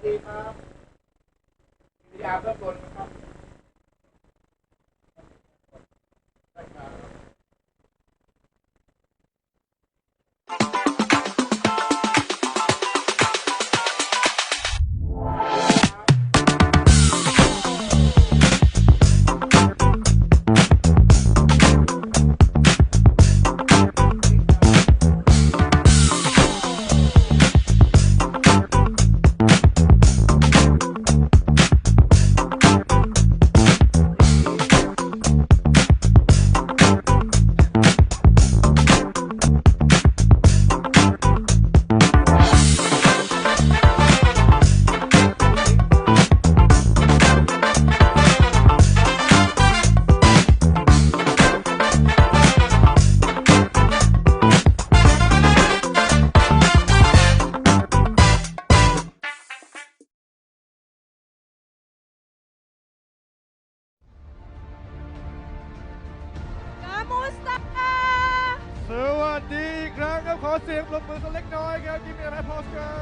สวัสดีครับขอเสียงปรบมือสักเล็กน้อยครับยิ้มอะไรพอสครั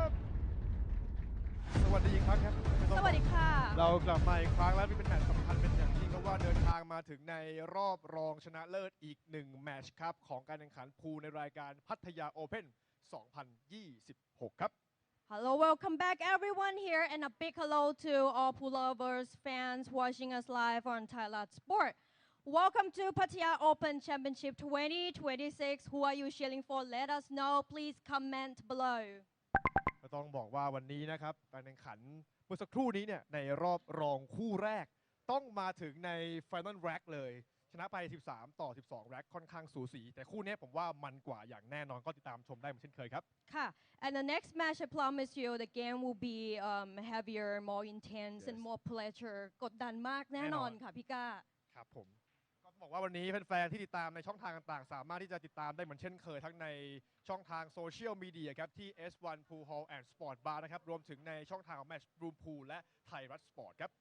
บสวัสดีอีกครั้งครับสวัสดีค่ะเรากลับมาอีกครั้งแล้วนี่เป็นแมตช์สำคัญเป็นอย่างยิ่งเพราะว่าเดินทางมาถึงในรอบรองชนะเลิศอีก1แมตช์ครับของการแข่งขันพูลในรายการพัทยาโอเพ่น2026ครับ Hello, welcome back everyone here and a big hello to all pool lovers, fans watching us live on Thailand Sport. Welcome to Pattaya Open Championship 2026. Who are you cheering for? Let us know. Please comment below. ก็ต้องบอกว่าวันนี้นะครับการแข่งขันเมื่อสักครู่นี้เนี่ยในรอบรองคู่แรกต้องมาถึงใน Final Rack เลยชนะไป13-12 Rack ค่อนข้างสูสีแต่คู่นี้ผมว่ามันกว่าอย่างแน่นอนก็ติดตามชมได้เหมือนเช่นเคยครับค่ะ And the next match I promise you the game will be heavier, more intense and more pleasure กดดันมากแน่นอนค่ะพี่ก้าครับผมก็ต้องบอกว่าวันนี้แฟนๆที่ติดตามในช่องทางต่างๆสามารถที่จะติดตามได้เหมือนเช่นเคยทั้งในช่องทางโซเชียลมีเดียครับที่ S1 Pool Hall and Sport Bar นะครับรวมถึงในช่องทางของ Match Room Pool และไทยรัฐสปอร์ตครับ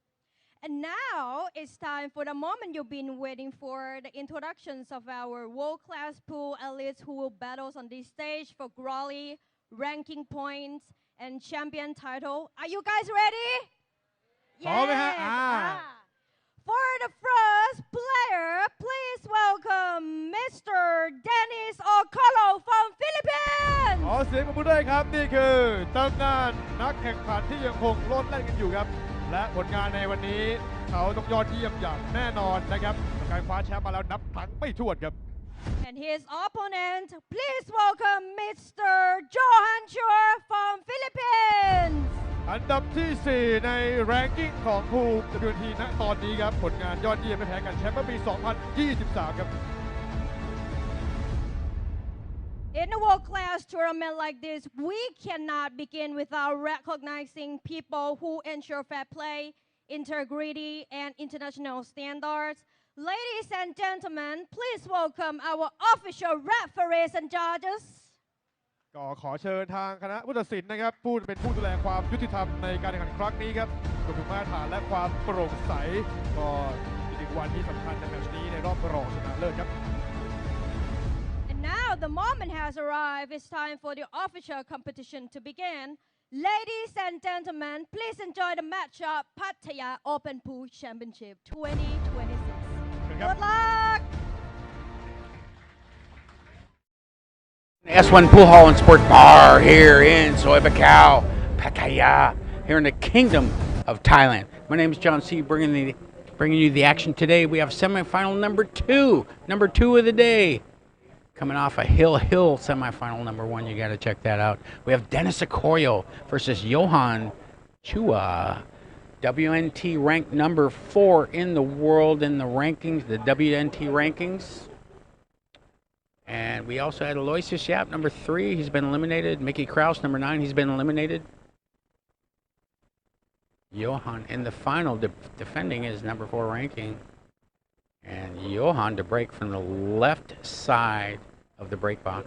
And now it's time for the moment you've been waiting for, the introductions of our world-class pool elites who will battle on this stage for glory, ranking points, and champion title. Are you guys ready? Yes. For the first player, please welcome Mr. Dennis Orcollo from Philippines. ขอเสียงปรบมือด้วยครับนี่คือตำนานนักแข่งขันที่ยังคงโลดแล่นกันอยู่ครับและผลงานในวันนี้เขาต้องยอดเยี่ยมอย่างแน่นอนนะครับการคว้าแชมป์มาแล้วนับครั้งไม่ถ้วนครับ And his opponent, please welcome Mr. Johann Chua from Philippines. อันดับที่ 4 ในแรงกิ้งของพูล WNT ณตอนนี้ครับผลงานยอดเยี่ยมไม่แพ้กันแชมป์เมื่อปี 2023 ครับ In a world-class tournament like this, we cannot begin without recognizing people who ensure fair play, integrity, and international standards. Ladies and gentlemen, please welcome our official referees and judges. ก็ขอเชิญทางคณะผู้ตัดสินนะครับผู้เป็นผู้ดูแลความยุติธรรมในการแข่งขันครั้งนี้ครับรวมถึงมาตรฐานและความโปร่งใสก็เป็นวันที่สำคัญในแมตช์นี้ในรอบรองชนะเลิศครับ And now the moment has arrived. It's time for the official competition to begin. Ladies and gentlemen, please enjoy the matchup Pattaya Open Pool Championship 2026. Good luck! S1 Pool Hall and Sport Bar here in Soy Bacau, Pattaya, here in the Kingdom of Thailand. My name is John C. bringing you the action today. We have semifinal number two of the day. Coming off a Hill semifinal number 1, you got to check that out. We have Dennis Orcollo versus Johann Chua. WNT ranked number 4 in the world in the rankings, the WNT rankings. And we also had Aloysius Yap, number 3. He's been eliminated. Mickey Kraus, number 9. He's been eliminated. Johann in the final, defending his number 4 ranking. And Johann to break from the left side of the break box.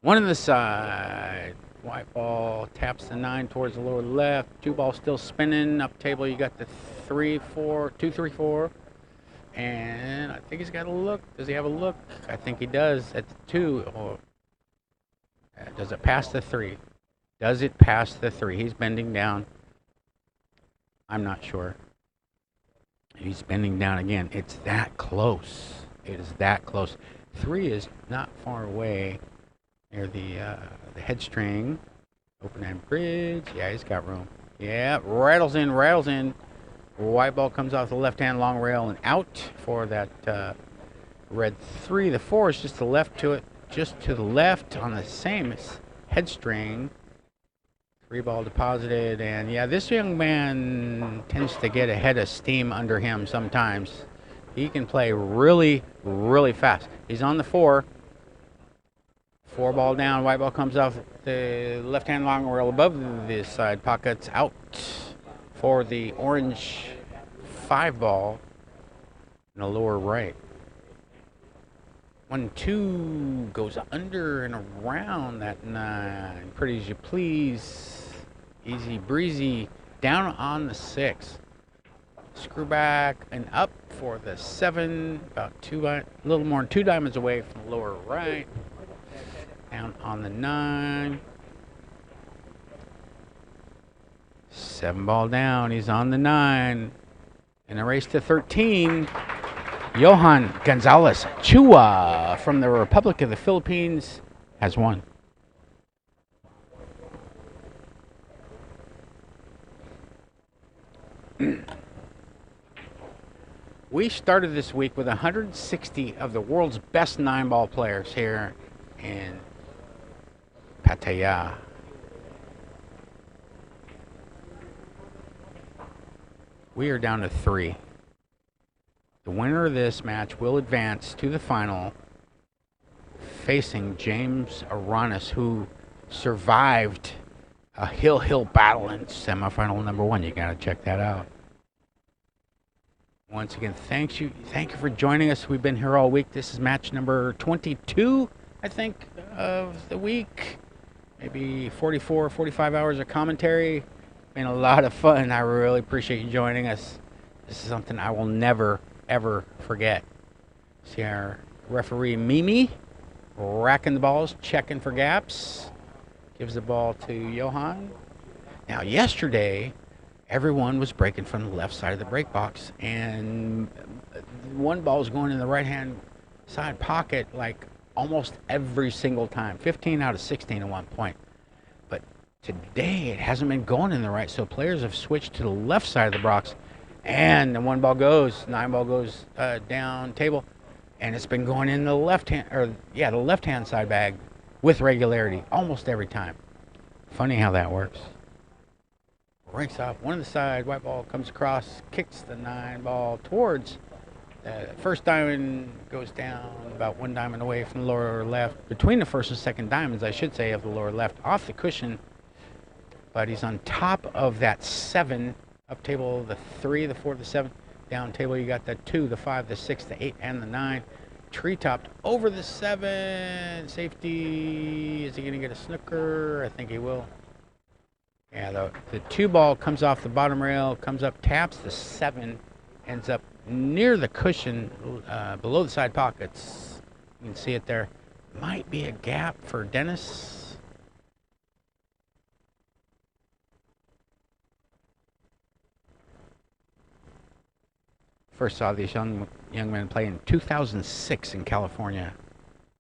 One on the side. White ball taps the 9 towards the lower left. 2 balls still spinning. Up table, you got the 3, 4, 2, 3, 4. And I think he's got a look. Does he have a look? I think he does at the 2. Or does it pass the 3? Does it pass the 3? He's bending down. I'm not sure. He's bending down again. It's that close. It is that close. 3 is not far away near the head string. Open hand bridge. Yeah, he's got room. Yeah, rattles in, rattles in. White ball comes off the left hand long rail and out for that red 3. The 4 is just to left to it, just to the left on the same head string. 3 ball deposited, and yeah, this young man tends to get a head of steam under him sometimes. He can play really, really fast. He's on the 4. 4 ball down, white ball comes off the left-hand long rail above the side pockets, out for the orange 5 ball in the lower right. 1-2 goes under and around that 9. Pretty as you please. Easy breezy. Down on the 6. Screw back and up for the 7. About a little more than 2 diamonds away from the lower right. Down on the 9. 7 ball down. He's on the 9. In a race to 13. Johann Chua from the Republic of the Philippines has won. We started this week with 160 of the world's best 9-ball players here in Pattaya. We are down to 3. The winner of this match will advance to the final, facing James Aranis, who survived a hill battle in semifinal number 1. You gotta check that out. Once again, thank you for joining us. We've been here all week. This is match number 22, I think, of the week. Maybe 44, 45 hours of commentary. Been a lot of fun. I really appreciate you joining us. This is something I will never, ever forget. See our referee Mimi racking the balls, checking for gaps. Gives the ball to Johann. Now, yesterday, everyone was breaking from the left side of the break box, and one ball was going in the right-hand side pocket like almost every single time. 15 out of 16 at one point. But today, it hasn't been going in the right, so players have switched to the left side of the box, and the 1 ball goes, 9 ball goes down table, and it's been going in the the left-hand side bag with regularity almost every time. Funny how that works. Breaks off one of the side, white ball comes across, kicks the 9 ball towards the first diamond, goes down about 1 diamond away from the lower left, between the first and second diamonds, I should say, of the lower left, off the cushion. But he's on top of that 7, up table the 3, the 4, the 7, down table you got the 2, the 5, the 6, the 8, and the 9. Tree topped over the 7, safety. Is he gonna get a snooker? I think he will. Yeah, the 2 ball comes off the bottom rail, comes up, taps the 7, ends up near the cushion, below the side pockets. You can see it there. Might be a gap for Dennis. First saw these young men play in 2006 in California.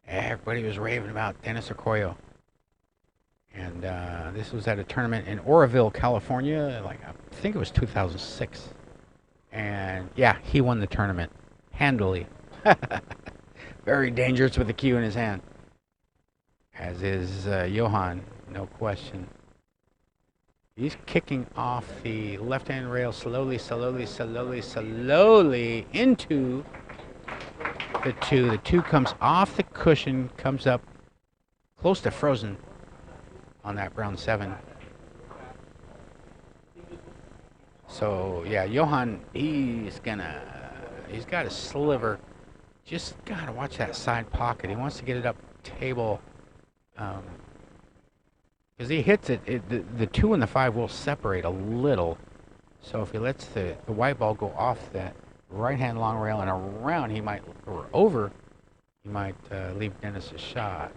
Everybody was raving about Dennis Orcollo. And this was at a tournament in Oroville, California, I think it was 2006. And yeah, he won the tournament handily. Very dangerous with the cue in his hand. As is Johann, no question. He's kicking off the left-hand rail slowly into the 2. The 2 comes off the cushion, comes up close to frozen on that brown 7. So yeah, Johann, he's got a sliver. Just gotta watch that side pocket. He wants to get it up table. Because he hits it, the 2 and the 5 will separate a little. So if he lets the white ball go off that right-hand long rail and around, he might leave Dennis a shot.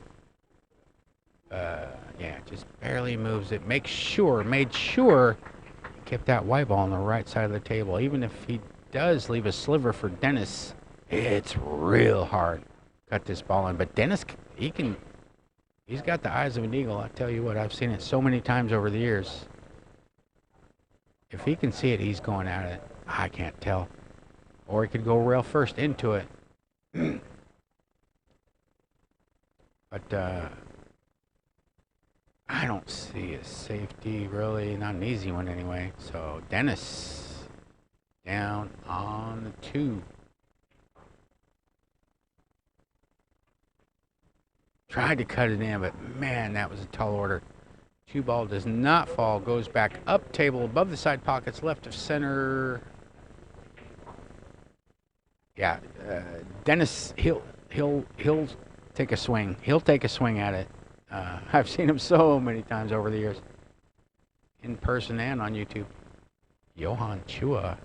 Yeah, just barely moves it. Made sure, kept that white ball on the right side of the table. Even if he does leave a sliver for Dennis, it's real hard. Cut this ball in, but Dennis, he's got the eyes of an eagle. I tell you what, I've seen it so many times over the years. If he can see it, he's going at it. I can't tell. Or he could go rail first into it. But I don't see a safety, really. Not an easy one, anyway. So, Dennis down on the 2. Tried to cut it in, but man, that was a tall order. 2 ball does not fall. Goes back up table, above the side pockets, left of center. Yeah, Dennis, he'll take a swing. He'll take a swing at it. I've seen him so many times over the years, in person and on YouTube. Johann Chua,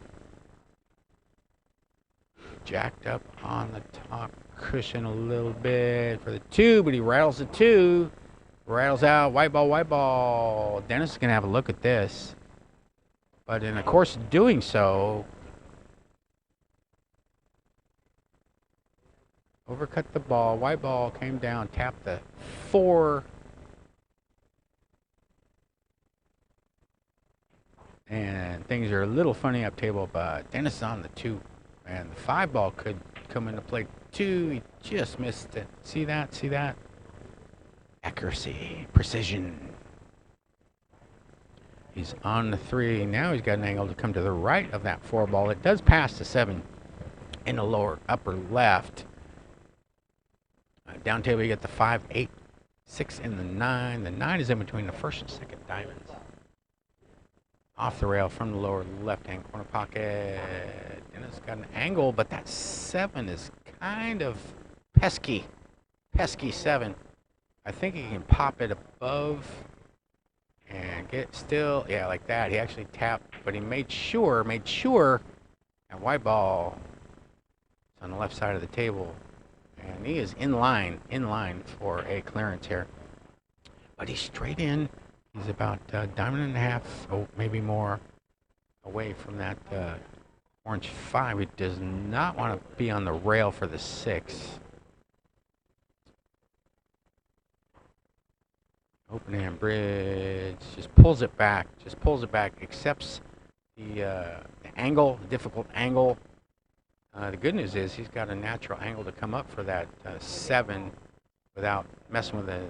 jacked up on the top cushion a little bit for the 2, but he rattles the 2. Rattles out, white ball. Dennis is going to have a look at this. But in the course of doing so, overcut the ball. White ball came down, tapped the 4. And things are a little funny up table, but Dennis on the 2. And the 5 ball could come into play too. He just missed it. See that? See that? Accuracy, precision. He's on the 3. Now he's got an angle to come to the right of that 4 ball. It does pass the 7 in the lower upper left. Down table, you get the 5, 8, 6, and the 9. The 9 is in between the first and second diamonds. Off the rail from the lower left-hand corner pocket. Dennis got an angle, but that 7 is kind of pesky. Pesky 7. I think he can pop it above and get still. Yeah, like that. He actually tapped, but he made sure that white ball is on the left side of the table. And he is in line for a clearance here. But he's straight in. He's about a diamond and a half, oh, maybe more, away from that orange 5. He does not want to be on the rail for the 6. Open hand bridge, just pulls it back, accepts the angle, the difficult angle. The good news is he's got a natural angle to come up for that 7 without messing with the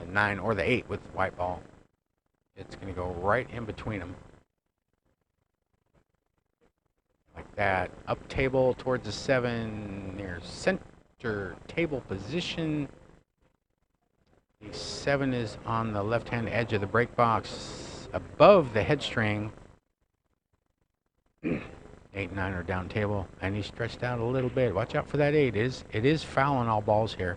9 or the 8 with the white ball. It's going to go right in between them. Like that. Up table towards the 7 near center table position. The 7 is on the left-hand edge of the break box above the head string. 8 and 9 are down table, and he's stretched out a little bit. Watch out for that 8. It is fouling all balls here.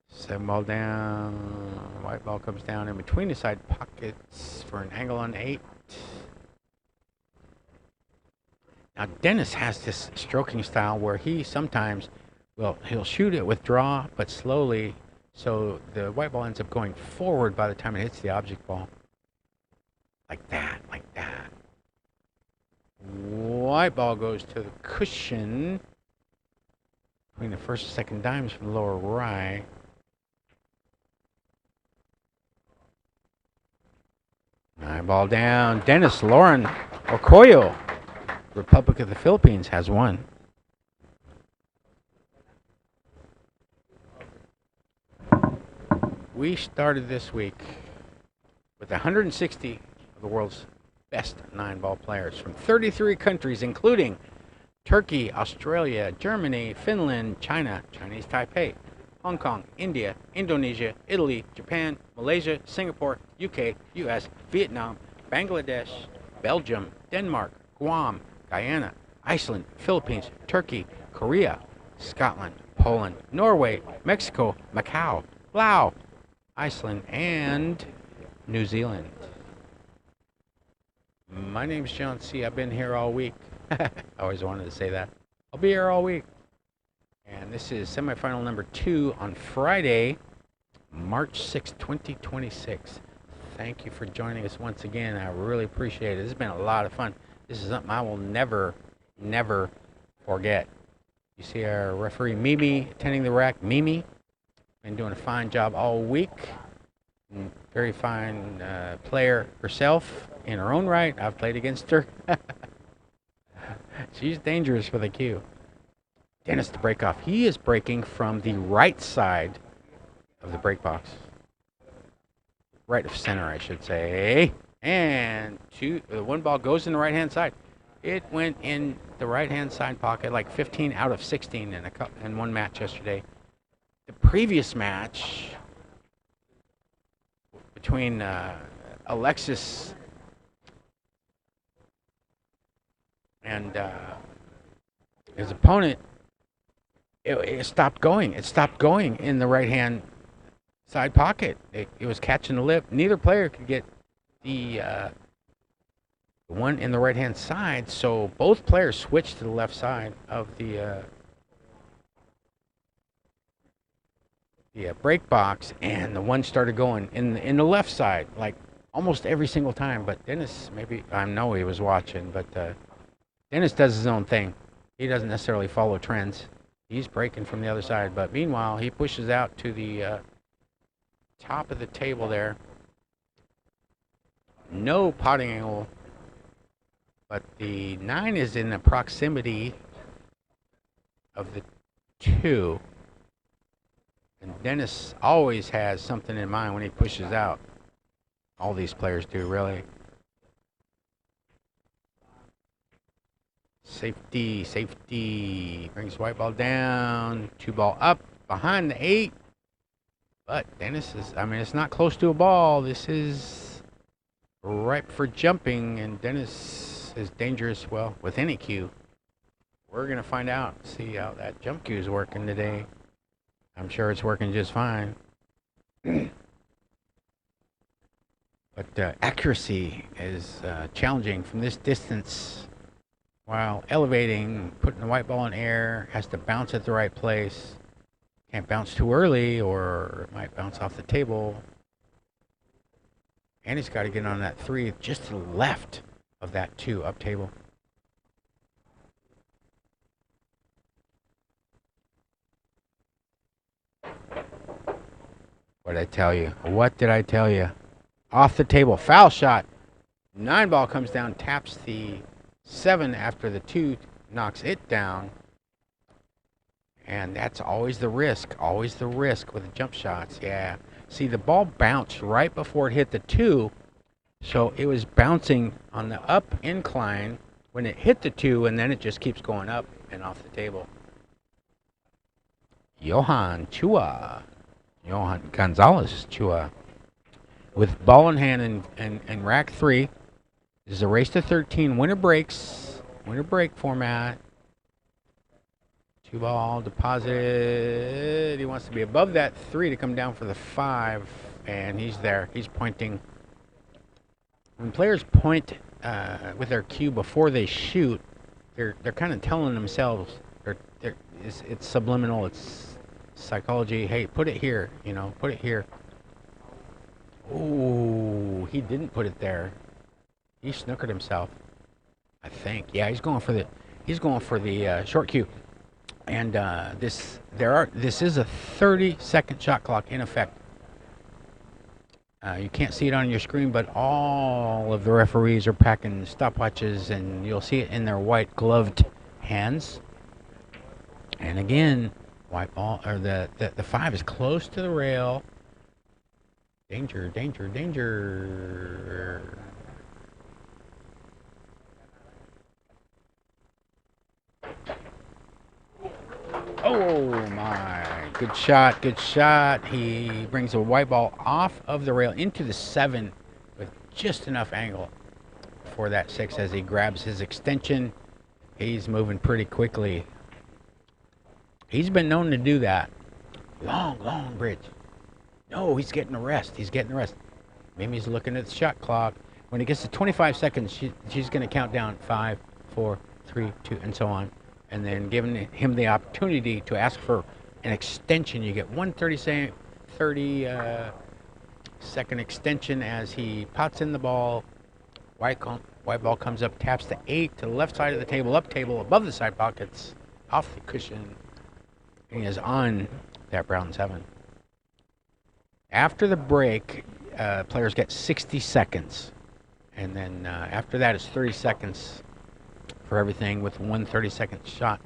7 ball down. White ball comes down in between the side pockets for an angle on 8. Now Dennis has this stroking style where he sometimes, well, he'll shoot it with draw, but slowly, so the white ball ends up going forward by the time it hits the object ball. Like that, like that. White ball goes to the cushion between the first and second dimes from the lower right. Nine ball down. Dennis Lauren Orcollo, Republic of the Philippines, has won. We started this week with 160 of the world's best 9-ball players from 33 countries, including Turkey, Australia, Germany, Finland, China, Chinese Taipei, Hong Kong, India, Indonesia, Italy, Japan, Malaysia, Singapore, UK, US, Vietnam, Bangladesh, Belgium, Denmark, Guam, Guyana, Iceland, Philippines, Turkey, Korea, Scotland, Poland, Norway, Mexico, Macau, Laos, Iceland, and New Zealand. My name's John C. I've been here all week. I always wanted to say that. I'll be here all week. And this is semifinal number 2 on Friday, March 6, 2026. Thank you for joining us once again. I really appreciate it. This has been a lot of fun. This is something I will never, never forget. You see our referee Mimi attending the rack. Mimi been doing a fine job all week. Very fine player herself in her own right. I've played against her. She's dangerous with a cue. Dennis to break off. He is breaking from the right side of the break box. Right of center, I should say. And the one ball goes in the right-hand side. It went in the right-hand side pocket, like 15 out of 16 in one match yesterday. The previous match between Alexis and his opponent, it stopped going. It stopped going in the right-hand side pocket. It was catching the lip. Neither player could get the one in the right-hand side, so both players switched to the left side of the break box, and the one started going in the left side, like almost every single time. But Dennis, maybe, I know he was watching, but Dennis does his own thing. He doesn't necessarily follow trends. He's breaking from the other side, but meanwhile, he pushes out to the top of the table there. No potting angle, but the 9 is in the proximity of the 2. And Dennis always has something in mind when he pushes out. All these players do, really. Safety, safety. Brings white ball down. 2 ball up behind the 8. But Dennis is, I mean, it's not close to a ball. This is ripe for jumping, and Dennis is dangerous, well, with any cue. We're going to find out, see how that jump cue is working today. I'm sure it's working just fine. But accuracy is challenging from this distance. While elevating, putting the white ball in air, has to bounce at the right place. Can't bounce too early or it might bounce off the table. And he's got to get on that 3 just to the left of that 2 up table. What did I tell you? What did I tell you? Off the table, foul shot. 9 ball comes down, taps the 7 after the 2 knocks it down. And that's always the risk with the jump shots. Yeah. See, the ball bounced right before it hit the 2. So it was bouncing on the up incline when it hit the 2, and then it just keeps going up and off the table. Johann Chua. Johann Gonzalez Chua. With ball in hand and rack 3. This is a race to 13. Winner breaks. Winner break format. 2 ball deposit. He wants to be above that 3 to come down for the 5, and he's there. He's pointing. When players point with their cue before they shoot, they're kind of telling themselves. It's subliminal. It's psychology. Hey, put it here. You know, put it here. Oh, he didn't put it there. He snookered himself, I think. Yeah, he's going for the short cue. And this is a 30-second shot clock in effect. You can't see it on your screen, but all of the referees are packing stopwatches, and you'll see it in their white gloved hands. And again, white ball, or the 5 is close to the rail. Danger, danger, danger. Oh my, good shot, good shot. He brings a white ball off of the rail into the 7 with just enough angle for that 6 as he grabs his extension. He's moving pretty quickly. He's been known to do that. Long, long bridge. No, he's getting a rest. He's getting a rest. Mimi's looking at the shot clock. When it gets to 25 seconds, she's going to count down 5, 4, 3, 2, and so on. and then giving him the opportunity to ask for an extension. You get 30-second extension as he pots in the ball. White ball comes up, taps the 8 to the left side of the table, up table, above the side pockets, off the cushion. He is on that brown 7. After the break, players get 60 seconds. And then after that, it's 30 seconds for everything with 1 30-second shot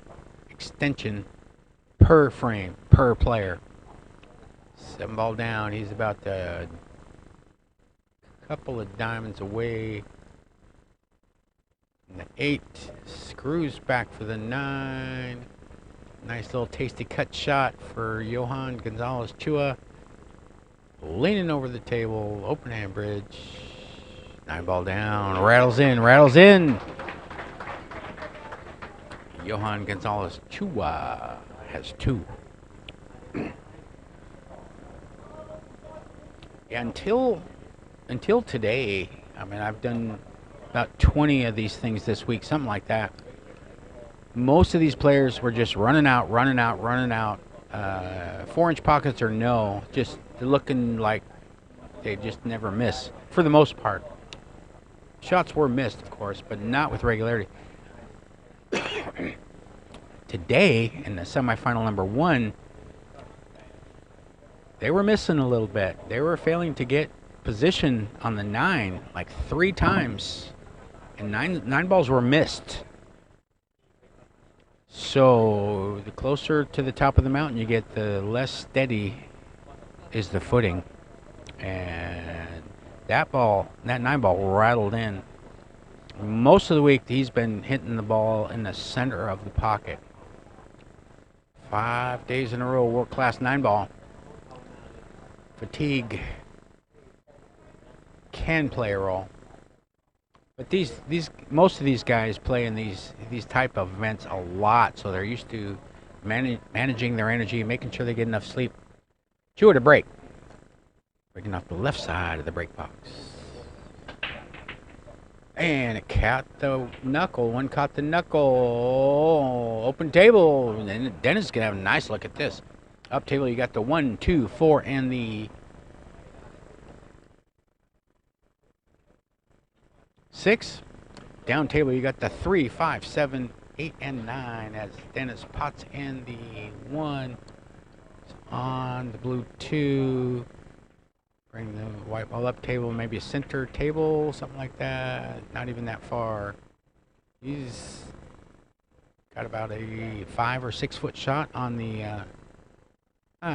extension per frame, per player. 7 ball down. He's about a couple of diamonds away. And the 8 screws back for the 9. Nice little tasty cut shot for Johann Chua. Leaning over the table, open hand bridge. 9 ball down, rattles in, rattles in. Johann Chua has 2. Yeah, until today, I mean, I've done about 20 of these things this week, something like that. Most of these players were just running out. 4-inch pockets or no, just looking like they just never miss for the most part. Shots were missed, of course, but not with regularity. Today, in the semifinal number 1, they were missing a little bit. They were failing to get position on the 9 like 3 times, and nine balls were missed. So the closer to the top of the mountain you get, the less steady is the footing. And that 9 ball rattled in. Most of the week he's been hitting the ball in the center of the pocket. 5 days in a row, world-class 9 ball. Fatigue can play a role. But most of these guys play in these type of events a lot, so they're used to managing their energy, making sure they get enough sleep. Chua to break. Breaking off the left side of the break box. And it caught the knuckle. One caught the knuckle. Open table. And then Dennis is going to have a nice look at this. Up table, you got the 1, 2, 4, and the 6. Down table, you got the 3, 5, 7, 8, and 9 as Dennis pots in the 1. It's on the blue 2. Bring the white ball up table, maybe a center table, something like that. Not even that far. He's got about a 5 or 6 foot shot on the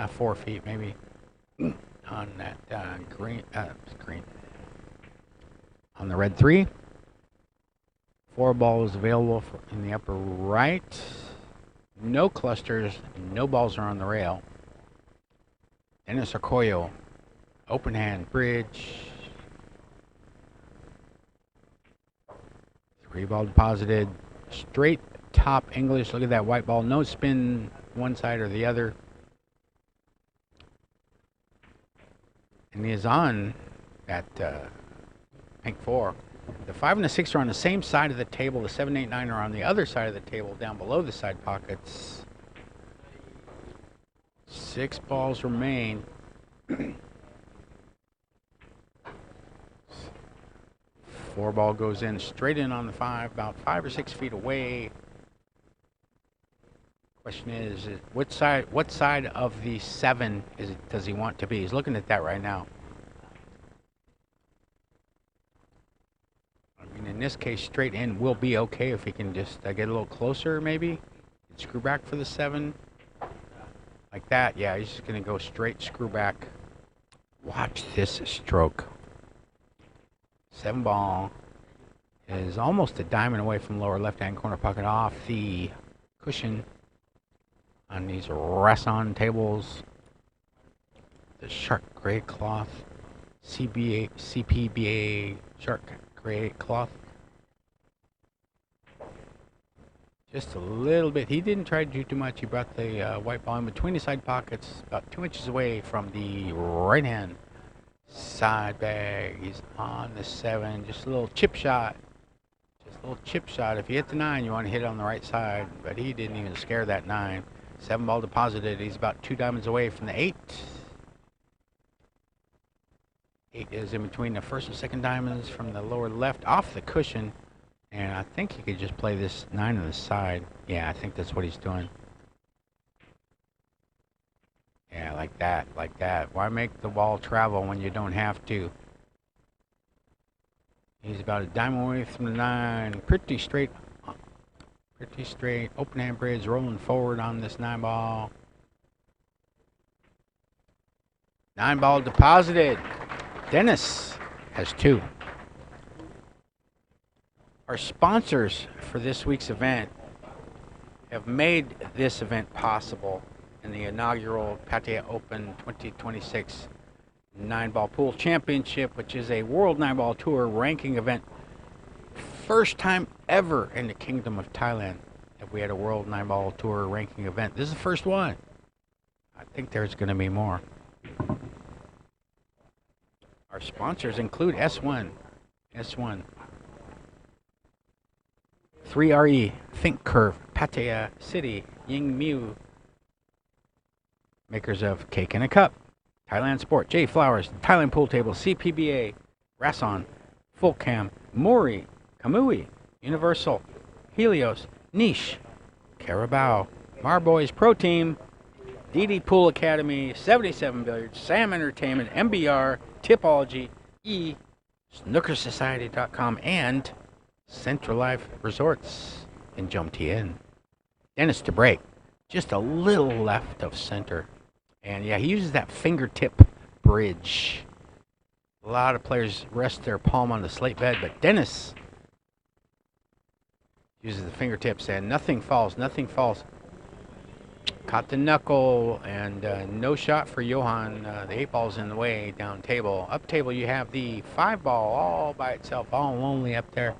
4 feet maybe on that green. On the red 3. 4 balls available in the upper right. No clusters, no balls are on the rail. Dennis Orcollo. Open hand bridge. 3 ball deposited. Straight top English. Look at that white ball. No spin one side or the other. And he is on that pink 4. The 5 and the 6 are on the same side of the table. The 7, 8, 9 are on the other side of the table, down below the side pockets. 6 balls remain. 4 ball goes in straight in on the 5, about 5 or 6 feet away. Question is what side of the 7 does he want to be? He's looking at that right now. I mean, in this case, straight in will be okay if he can just get a little closer, maybe. Screw back for the 7. Like that, yeah, he's just going to go straight screw back. Watch this stroke. 7 ball is almost a diamond away from lower left-hand corner pocket off the cushion on these Rasson tables. The shark gray cloth, CPBA shark gray cloth. Just a little bit. He didn't try to do too much. He brought the white ball in between the side pockets, about 2 inches away from the right hand side bag. He's on the 7. Just a little chip shot. Just Little chip shot. If you hit the 9, you want to hit it on the right side. But he didn't even scare that 9. 7 ball deposited. He's about 2 diamonds away from the 8. 8 is in between the first and second diamonds from the lower left off the cushion. And I think he could just play this 9 on the side. Yeah, I think that's what he's doing. Yeah, like that, like that. Why make the ball travel when you don't have to? He's about a diamond away from the 9. Pretty straight. Pretty straight. Open hand bridge rolling forward on this 9 ball. 9 ball deposited. Dennis has 2. Our sponsors for this week's event have made this event possible in the inaugural Pattaya Open 2026 9-Ball Pool Championship, which is a World 9-Ball Tour ranking event. First time ever in the Kingdom of Thailand that we had a World 9-Ball Tour ranking event. This is the first one. I think there's going to be more. Our sponsors include S1, 3RE, Think Curve, Pattaya City, Ying Miu, makers of Cake in a Cup, Thailand Sport, J Flowers, Thailand Pool Table, CPBA, Rason, Full Cam, Mori, Kamui, Universal, Helios, Niche, Carabao, Marboys Pro Team, DD Pool Academy, 77 Billiards, Sam Entertainment, MBR, Tipology, SnookerSociety.com, and Central Life Resorts in Jomtien. Dennis to break, just a little left of center. And yeah, he uses that fingertip bridge. A lot of players rest their palm on the slate bed, but Dennis uses the fingertips and nothing falls, nothing falls. Caught the knuckle and no shot for Johann. The 8 ball's in the way down table. Up table you have the 5 ball all by itself, all lonely up there.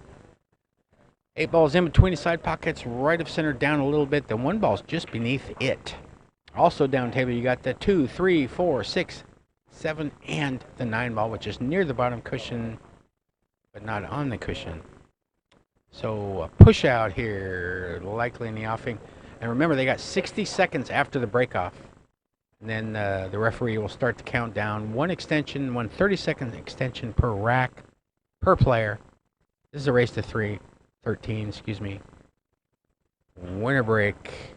8 balls in between the side pockets, right of center down a little bit. The 1 ball's just beneath it. Also down table, you got the 2, 3, 4, 6, 7, and the 9 ball, which is near the bottom cushion, but not on the cushion. So a push out here, likely in the offing. And remember, they got 60 seconds after the break off. And then the referee will start to count down. 1 extension, 1 30-second extension per rack, per player. This is a race to 13, excuse me. Winner break.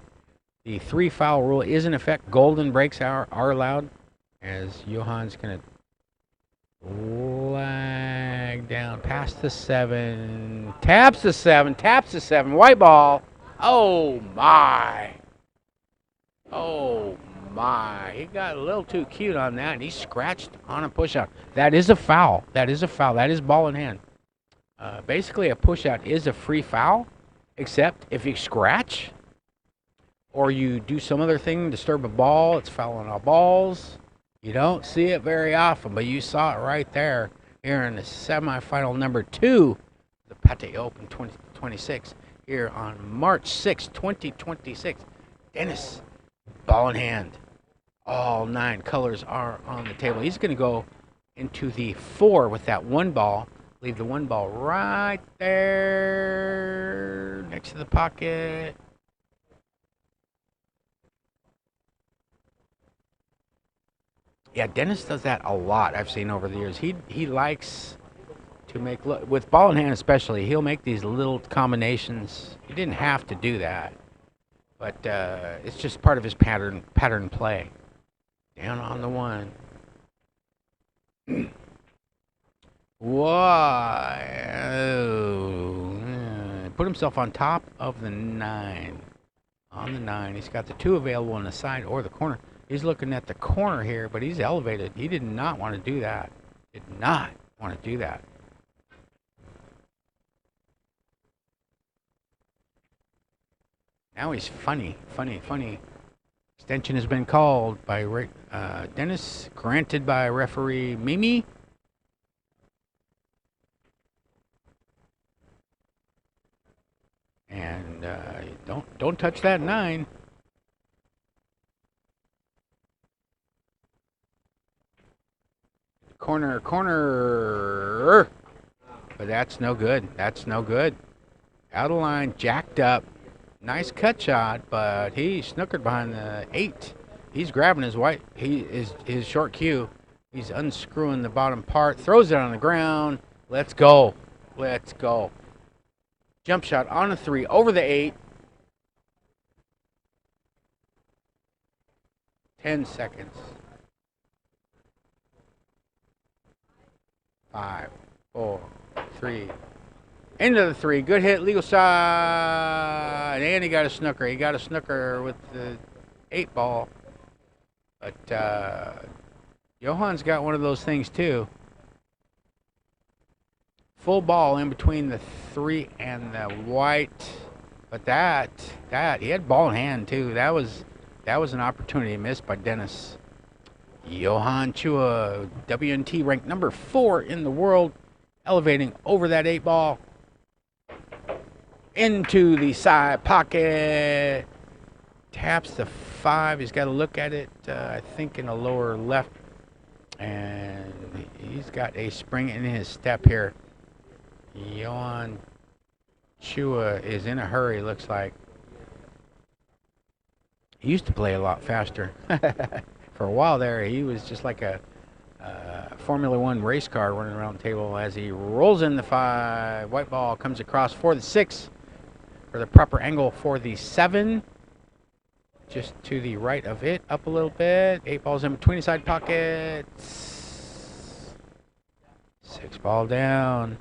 The 3 foul rule is in effect. Golden breaks are allowed, as Johann's going to lag down past the 7. Taps the 7. White ball. Oh, my. Oh, my. He got a little too cute on that, and he scratched on a push-out. That is a foul. That is ball in hand. Basically, a push-out is a free foul, except if you scratch or you do some other thing, disturb a ball, it's fouling on balls. You don't see it very often, but you saw it right there here in the semifinal number 2, the Pattaya Open 2026, here on March 6, 2026. Dennis, ball in hand. All 9 colors are on the table. He's going to go into the 4 with that 1 ball. Leave the 1 ball right there next to the pocket. Yeah, Dennis does that a lot, I've seen over the years. He likes to make, with ball in hand especially, he'll make these little combinations. He didn't have to do that, but it's just part of his pattern play. Down on the 1. Whoa. Put himself on top of the 9. On the 9. He's got the 2 available on the side or the corner. He's looking at the corner here, but he's elevated. He did not want to do that. Did not want to do that. Now he's funny. Extension has been called by Dennis, granted by referee Mimi. And don't touch that 9. Corner. But that's no good. Out of line, jacked up. Nice cut shot, but he snookered behind the 8. He's grabbing his white. He is his short cue. He's unscrewing the bottom part, throws it on the ground. Let's go. Let's go. Jump shot on a 3 over the 8. 10 seconds. 5, 4, 3. Into the 3. Good hit. Legal shot. And he got a snooker. He got a snooker with the 8 ball. But Johann's got one of those things too. Full ball in between the 3 and the white. But that he had ball in hand too. That was an opportunity missed by Dennis. Johann Chua, WNT ranked number 4 in the world, elevating over that 8 ball. Into the side pocket. Taps the 5. He's got to look at it, I think, in the lower left. And he's got a spring in his step here. Johann Chua is in a hurry, looks like. He used to play a lot faster. For a while there, he was just like a Formula One race car running around the table as he rolls in the 5. White ball comes across for the 6. For the proper angle for the 7. Just to the right of it, up a little bit. 8 balls in between the side pockets. 6 ball down.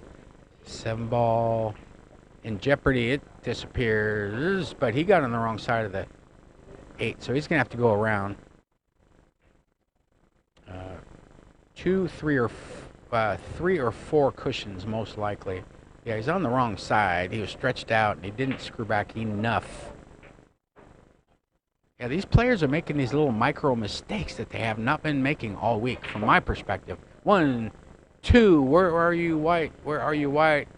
7 ball in jeopardy. It disappears, but he got on the wrong side of the 8, so he's gonna have to go around. 2, 3, or 3 or 4 cushions most likely. Yeah, he's on the wrong side. He was stretched out and he didn't screw back enough. Yeah, these players are making these little micro mistakes that they have not been making all week, from my perspective. 1, 2, where are you, white? Where are you, white?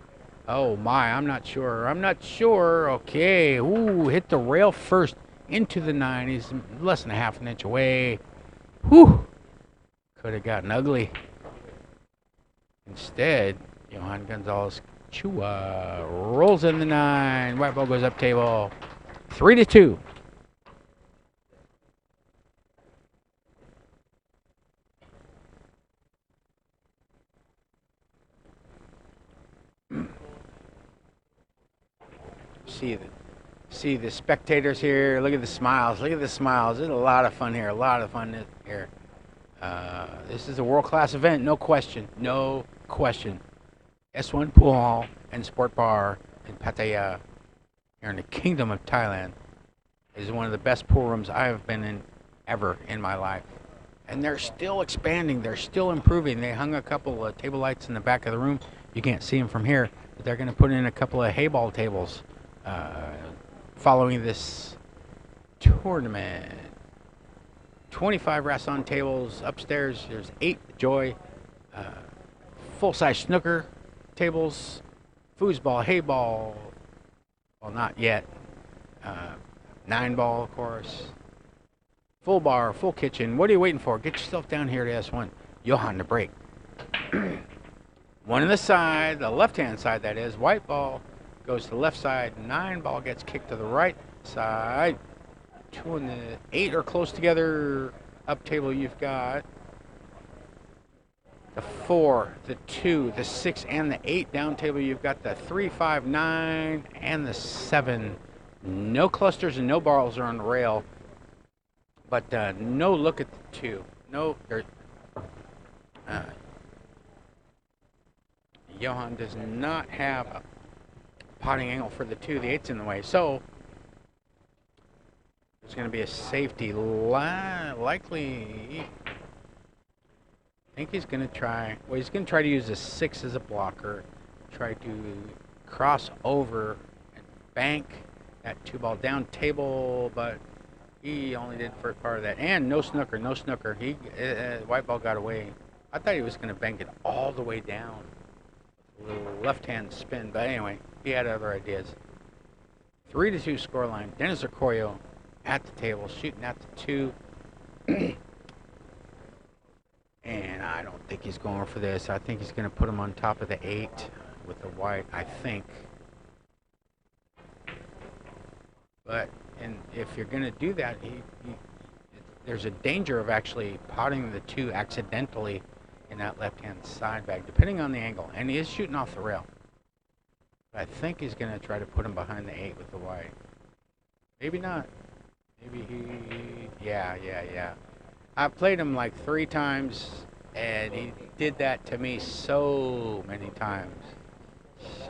Oh my, I'm not sure. I'm not sure. Okay, ooh, hit the rail first into the 9. He's less than a half an inch away. Whew, could have gotten ugly. Instead, Johann Gonzalez Chua rolls in the 9. White ball goes up table. 3-2. See the spectators here. Look at the smiles. Look at the smiles. There's a lot of fun here. A lot of fun here. This is a world-class event, no question. No question. S1 Pool Hall and Sport Bar in Pattaya, here in the Kingdom of Thailand, is one of the best pool rooms I have been in ever in my life. And they're still expanding. They're still improving. They hung a couple of table lights in the back of the room. You can't see them from here, but they're going to put in a couple of hay ball tables following this tournament. 25 Rasson tables upstairs. There's 8 Joy full-size snooker tables, foosball, hay ball. Well, not yet. 9 ball, of course. Full bar, full kitchen. What are you waiting for? Get yourself down here to S1. Johann to break. 1 on the side, the left-hand side that is. White ball goes to the left side. 9 ball gets kicked to the right side. 2 and the 8 are close together. Up table you've got the 4, the 2, the 6, and the 8. Down table you've got the 3, 5, 9, and the 7. No clusters and no balls are on the rail. But no look at the 2. No, Johann does not have a potting angle for the 2. The 8's in the way. So there's going to be a safety. Likely, I think he's going to try. Well, he's going to try to use a 6 as a blocker. Try to cross over and bank that 2 ball down table, but he only did first part of that. And no snooker, no snooker. He white ball got away. I thought he was going to bank it all the way down. A little left-hand spin, but anyway, he had other ideas. 3-2 scoreline. Dennis Orcollo at the table, shooting at the 2. And I don't think he's going for this. I think he's going to put him on top of the 8 with the white, I think. But and if you're going to do that, there's a danger of actually potting the 2 accidentally in that left-hand side bag, depending on the angle. And he is shooting off the rail. But I think he's going to try to put him behind the 8 with the white. Maybe not. Maybe he... Yeah. I played him like 3 times, and he did that to me so many times.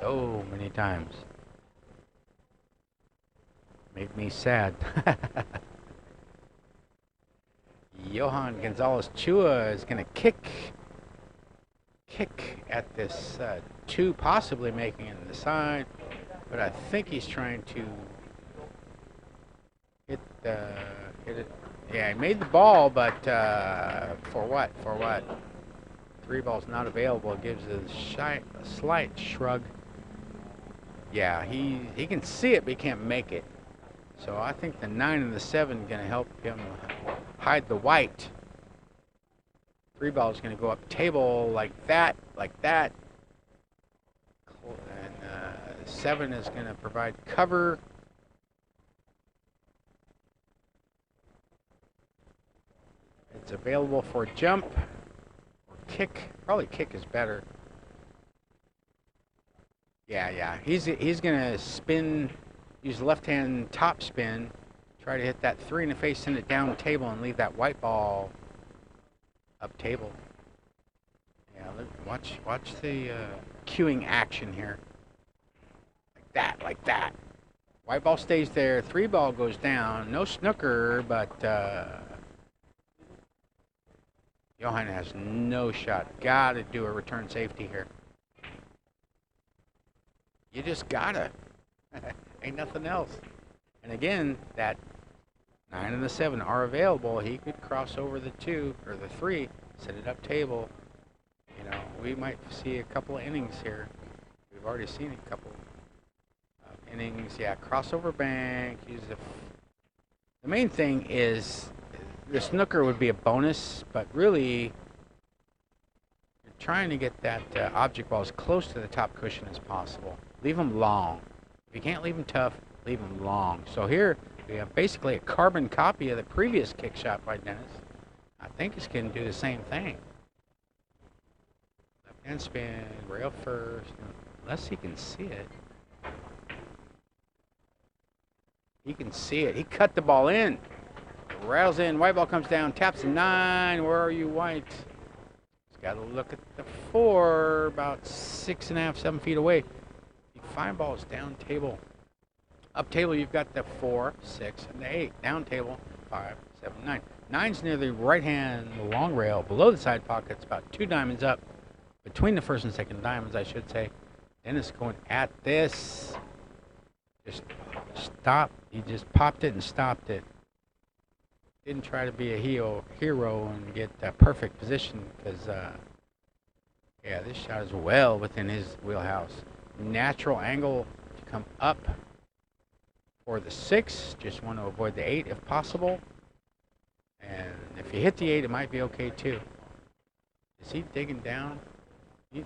So many times. Made me sad. Johann Chua is going to kick at this 2, possibly making it in the side, but I think he's trying to hit it. Yeah, he made the ball, but for what? 3 balls not available. It gives a slight shrug. Yeah, he can see it, but he can't make it. So I think the 9 and the 7 are going to help him hide the white. 3 ball is going to go up table like that. And 7 is going to provide cover. It's available for jump or kick. Probably kick is better. Yeah. He's going to spin, use left-hand top spin, try to hit that 3 in the face, send it down table, and leave that white ball up table. Yeah, look, watch the cueing action here. Like that. White ball stays there. 3 ball goes down. No snooker, but Johann has no shot. Gotta do a return safety here. You just gotta. Ain't nothing else. And again, that 9 and the 7 are available. He could cross over the 2 or the 3, set it up table. You know, we might see a couple of innings here. We've already seen a couple of innings. Yeah, crossover bank. The main thing is the snooker would be a bonus, but really you're trying to get that object ball as close to the top cushion as possible. Leave them long. If you can't leave them tough, leave them long. So here we have basically a carbon copy of the previous kick shot by Dennis. I think he's going to do the same thing. Left hand spin, rail first, unless he can see it. He can see it. He cut the ball in. Rails in, white ball comes down, taps the 9. Where are you, white? He's got to look at the 4, about 6.5, 7 feet away. The 5 ball is down table. Up table, you've got the 4, 6, and the 8. Down table, 5, 7, 9. 9's near the right hand long rail, below the side pockets, about 2 diamonds up. Between the first and second diamonds, I should say. Dennis going at this. Just stop. He just popped it and stopped it. Didn't try to be a hero and get a perfect position because, yeah, this shot is well within his wheelhouse. Natural angle to come up for the 6. Just want to avoid the 8 if possible. And if you hit the 8, it might be okay too. Is he digging down?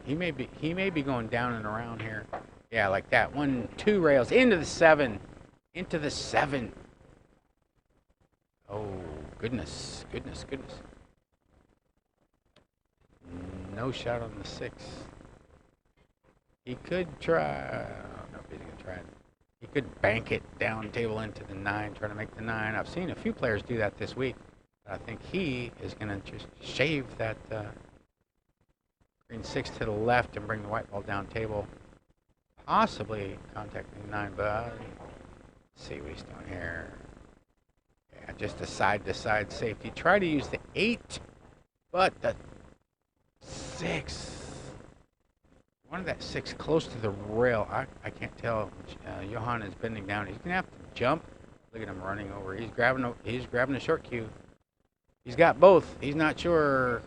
He may be going down and around here. Yeah, like that. 1, 2 rails into the 7. Into the 7. Oh, goodness. No shot on the 6. He could try. I don't know if he's going to try it. He could bank it down table into the 9, try to make the 9. I've seen a few players do that this week. I think he is going to just shave that green 6 to the left and bring the white ball down table. Possibly contacting 9, but let's see what he's doing here. Yeah, just a side-to-side safety. Try to use the 8, but the 6. Wanted that 6 close to the rail. I can't tell. Johann is bending down. He's gonna have to jump. Look at him running over. He's grabbing a short cue. He's got both. He's not sure.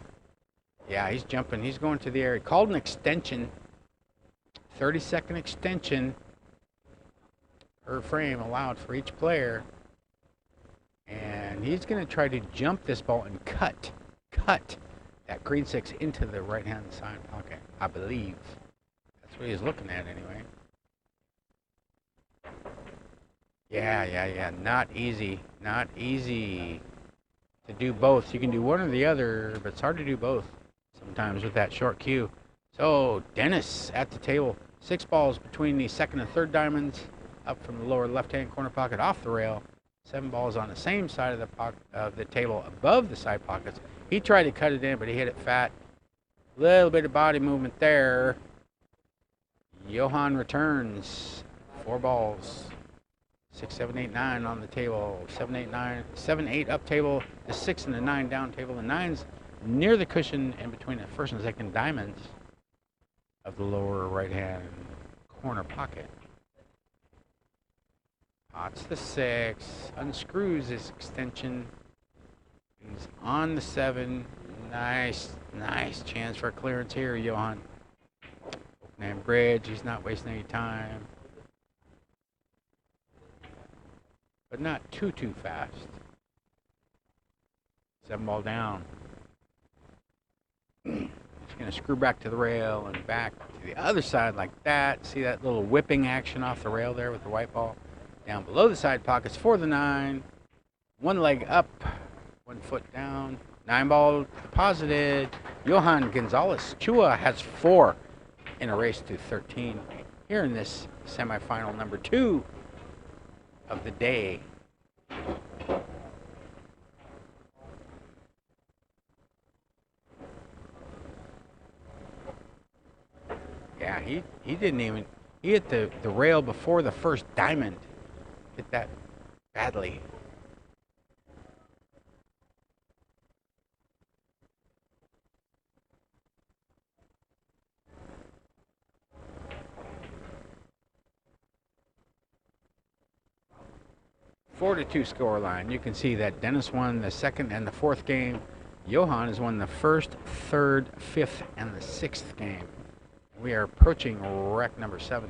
Yeah, he's jumping. He's going to the air. He called an extension. 30-second extension per frame allowed for each player. And he's going to try to jump this ball and cut that green 6 into the right-hand side pocket, I believe. That's what he's looking at anyway. Yeah. Not easy. Not easy to do both. You can do one or the other, but it's hard to do both sometimes with that short cue. So Dennis at the table. 6 balls between the second and third diamonds, up from the lower left-hand corner pocket off the rail. 7 balls on the same side of the table above the side pockets. He tried to cut it in, but he hit it fat. Little bit of body movement there. Johann returns. 4 balls. 6, 7, 8, 9 on the table. 7, 8, 9, 7, 8 up table. The 6 and the 9 down table. The 9's near the cushion in between the first and second diamonds of the lower right-hand corner pocket. Pots the 6, unscrews his extension. He's on the 7. Nice chance for clearance here, Johann. Open hand bridge, he's not wasting any time. But not too fast. 7 ball down. He's going to screw back to the rail and back to the other side like that. See that little whipping action off the rail there with the white ball? Down below the side pockets for the 9. 1 leg up, 1 foot down. 9 ball deposited. Johann Chua has 4 in a race to 13 here in this semifinal number 2 of the day. Yeah, he didn't even, he hit the rail before the first diamond. Hit that badly. Four to 2 scoreline. You can see that Dennis won the second and the fourth game. Johann has won the first, third, fifth, and the 6th game. We are approaching wreck number 7.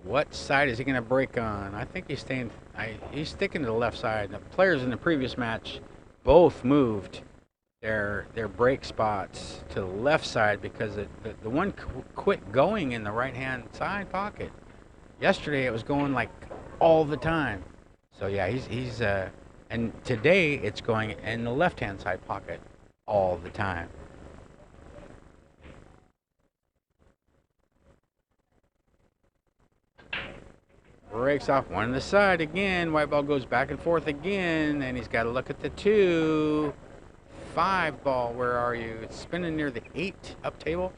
What side is he going to break on? I think he's staying. He's sticking to the left side. The players in the previous match both moved their break spots to the left side because the one quit going in the right-hand side pocket. Yesterday it was going like all the time. So yeah, he's and today it's going in the left-hand side pocket all the time. Breaks off one on the side again. White ball goes back and forth again, and he's got to look at the 2. 5 ball, where are you? It's spinning near the 8 up table.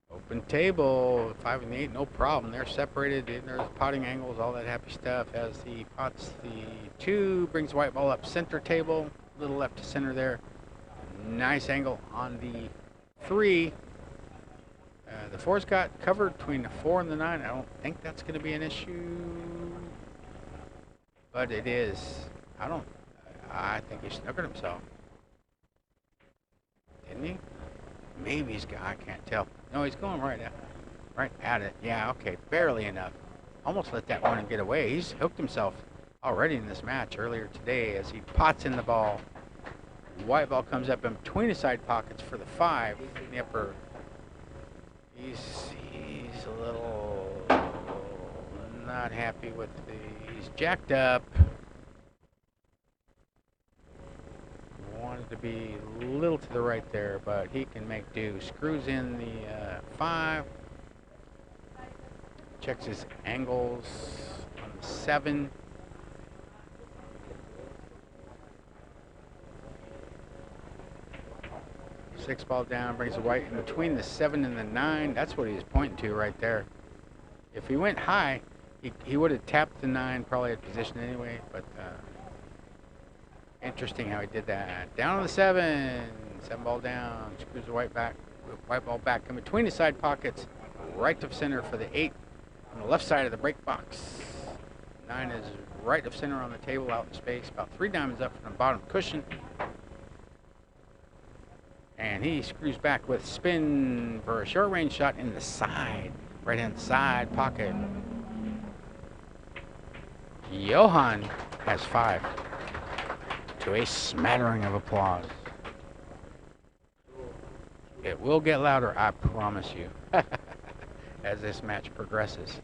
Open table, 5 and 8, no problem. They're separated. There's potting angles, all that happy stuff. As he pots the 2, brings white ball up center table, little left to center there. Nice angle on the 3. The 4's got covered between the 4 and the 9. I don't think that's going to be an issue, but it is. I think he snookered himself. Didn't he? Maybe he's got, I can't tell. No, he's going right at it. Yeah, okay, barely enough. Almost let that one get away. He's hooked himself already in this match earlier today as he pots in the ball. White ball comes up in between the side pockets for the 5 in the upper. He's a little not happy with he's jacked up. Wanted to be a little to the right there, but he can make do. Screws in the 5. Checks his angles on the 7. Six ball down, brings the white in between the 7 and the 9. That's what he's pointing to right there. If he went high, he would have tapped the 9, probably at position anyway, but interesting how he did that. Down on the 7, 7 ball down, screws the white ball back in between the side pockets, right of center for the 8 on the left side of the break box. 9 is right of center on the table, out in space, about 3 diamonds up from the bottom cushion. And he screws back with spin for a short range shot in the side, right hand side pocket. Johann has 5 to a smattering of applause. It will get louder, I promise you, as this match progresses.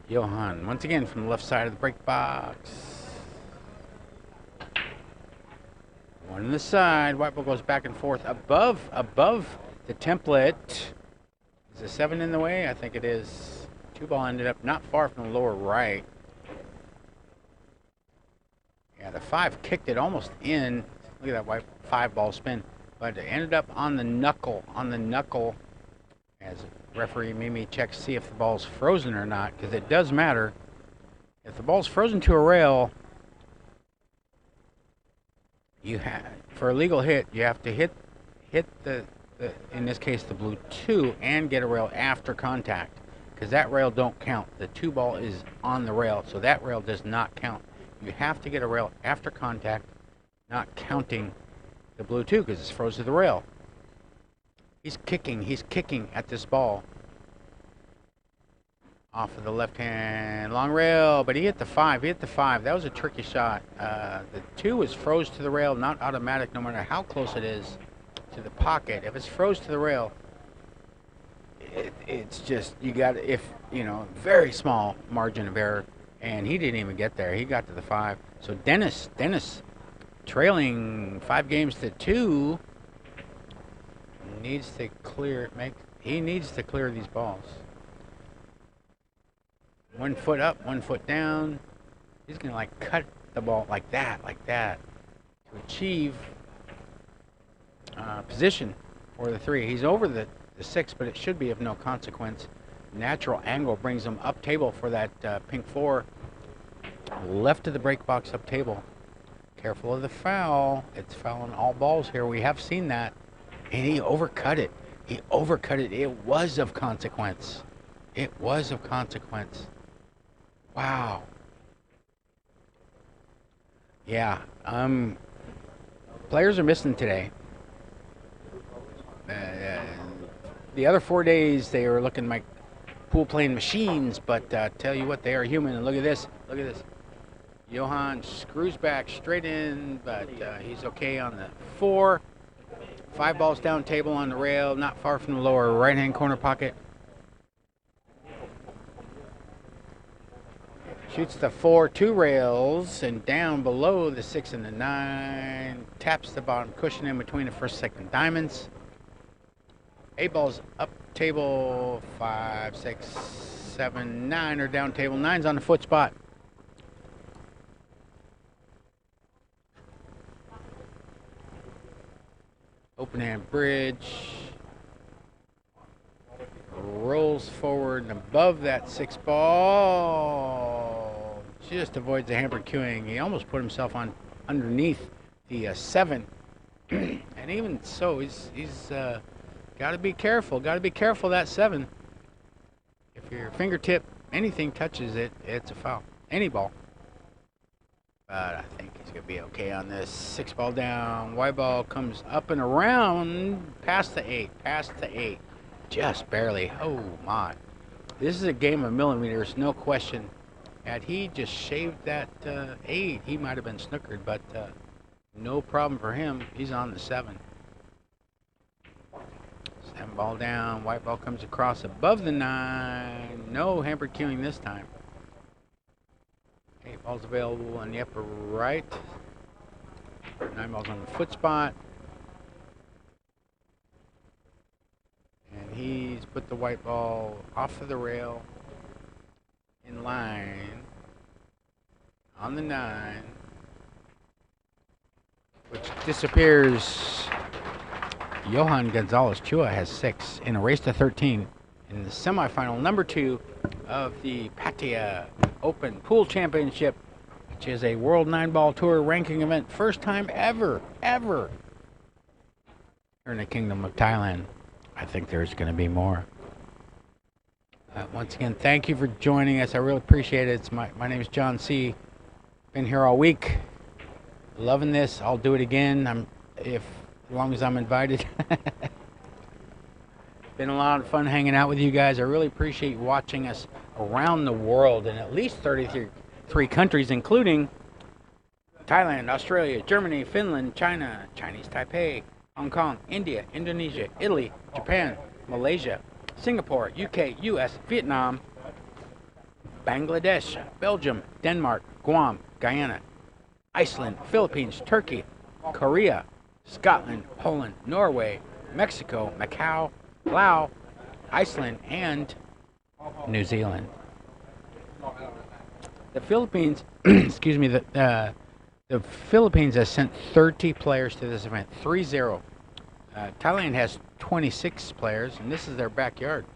Johann, once again from the left side of the break box. One on the side. White ball goes back and forth above the template. Is the 7 in the way? I think it is. 2 ball ended up not far from the lower right. Yeah, the 5 kicked it almost in. Look at that white 5 ball spin. But it ended up on the knuckle. As referee Mimi checks to see if the ball's frozen or not, because it does matter. If the ball's frozen to a rail, you have, for a legal hit, you have to hit the in this case the blue 2 and get a rail after contact, because that rail don't count. The 2 ball is on the rail, so that rail does not count. You have to get a rail after contact, not counting the blue 2 because it's froze to the rail. He's kicking at this ball. Off of the left hand, long rail, but he hit the 5. That was a tricky shot. The 2 is froze to the rail, not automatic, no matter how close it is to the pocket. If it's froze to the rail, it's just, you got, if, you know, very small margin of error, and he didn't even get there. He got to the 5. So Dennis, trailing 5 games to 2, needs to clear, he needs to clear these balls. 1 foot up, 1 foot down. He's gonna like cut the ball like that, to achieve position for the 3. He's over the 6, but it should be of no consequence. Natural angle brings him up table for that pink 4. Left of the break box up table. Careful of the foul. It's fouling all balls here. We have seen that. And he overcut it. It was of consequence. Wow. Yeah. Players are missing today. The other 4 days they were looking like pool playing machines, but tell you what, they are human. And look at this. Johann screws back straight in, but he's okay on the 4. 5 balls down table on the rail, not far from the lower right-hand corner pocket. Shoots the 4, 2 rails, and down below the 6 and the 9. Taps the bottom cushion in between the first, second diamonds. 8 balls up table, 5, 6, 7, 9 are down table. 9's on the foot spot. Open hand bridge. Rolls forward and above that 6 ball. Just avoids the hampered queuing. He almost put himself on underneath the 7. And even so, he's got to be careful. Got to be careful that 7. If your fingertip, anything touches it, it's a foul. Any ball. But I think he's going to be okay on this. 6 ball down. White ball comes up and around past the 8. Just barely. Oh, my. This is a game of millimeters, no question. Had he just shaved that 8, he might have been snookered, but no problem for him. He's on the 7. 7 ball down. White ball comes across above the 9. No hampered queuing this time. Ball's available on the upper right. 9 ball's on the foot spot. And he's put the white ball off of the rail in line on the 9, which disappears. Johann Chua has 6 in a race to 13 in the semifinal number 2 of the Pattaya Open Pool Championship, which is a World 9-Ball Tour ranking event. First time ever here in the Kingdom of Thailand. I think there's going to be more. Once again, thank you for joining us. I really appreciate it. My name is John C. Been here all week. Loving this. I'll do it again. As long as I'm invited. Been a lot of fun hanging out with you guys. I really appreciate you watching us around the world in at least 33 countries, including Thailand, Australia, Germany, Finland, China, Chinese Taipei, Hong Kong, India, Indonesia, Italy, Japan, Malaysia, Singapore, UK, US, Vietnam, Bangladesh, Belgium, Denmark, Guam, Guyana, Iceland, Philippines, Turkey, Korea, Scotland, Poland, Norway, Mexico, Macau, Laos, Iceland, and New Zealand. The Philippines, excuse me, the Philippines has sent 30 players to this event, 3-0. Thailand has 26 players, and this is their backyard.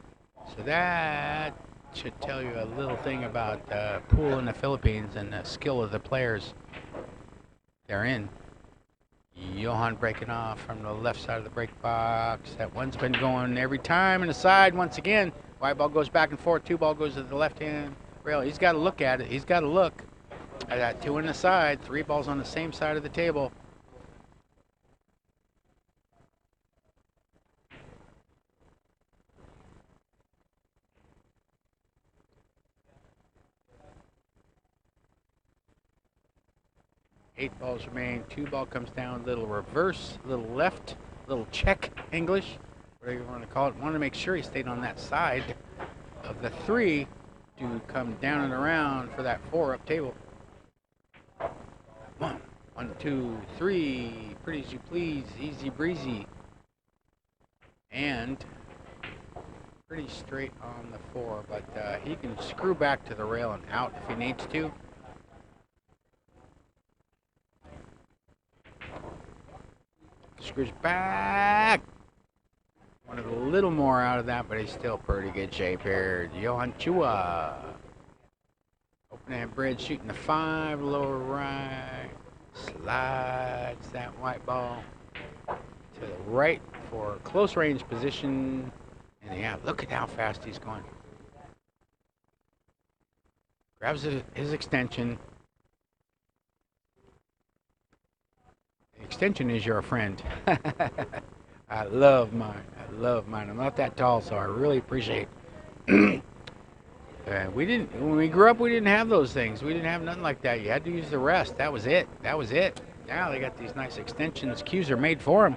So that should tell you a little thing about pool in the Philippines and the skill of the players they're in. Johann breaking off from the left side of the break box. That one's been going every time in the side once again. White ball goes back and forth. 2 ball goes to the left hand rail. He's got to look at it. He's got to look at that 2 in the side. 3 balls on the same side of the table. Eight balls remain. 2 ball comes down. Little reverse, little left, little check English, whatever you want to call it. Want to make sure he stayed on that side of the 3 to come down and around for that 4 up table. 1, 2, 3. Pretty as you please. Easy breezy. And pretty straight on the 4, but he can screw back to the rail and out if he needs to. Screws back. Wanted a little more out of that, but he's still pretty good shape here. Johann Chua. Open hand bridge, shooting the 5, lower right. Slides that white ball to the right for close range position. And yeah, look at how fast he's going. Grabs his extension. Extension is your friend. I love mine. I'm not that tall, so I really appreciate when we grew up, we didn't have those things. We didn't have nothing like that. You had to use the rest. That was it. Now they got these nice extensions. Cues are made for them.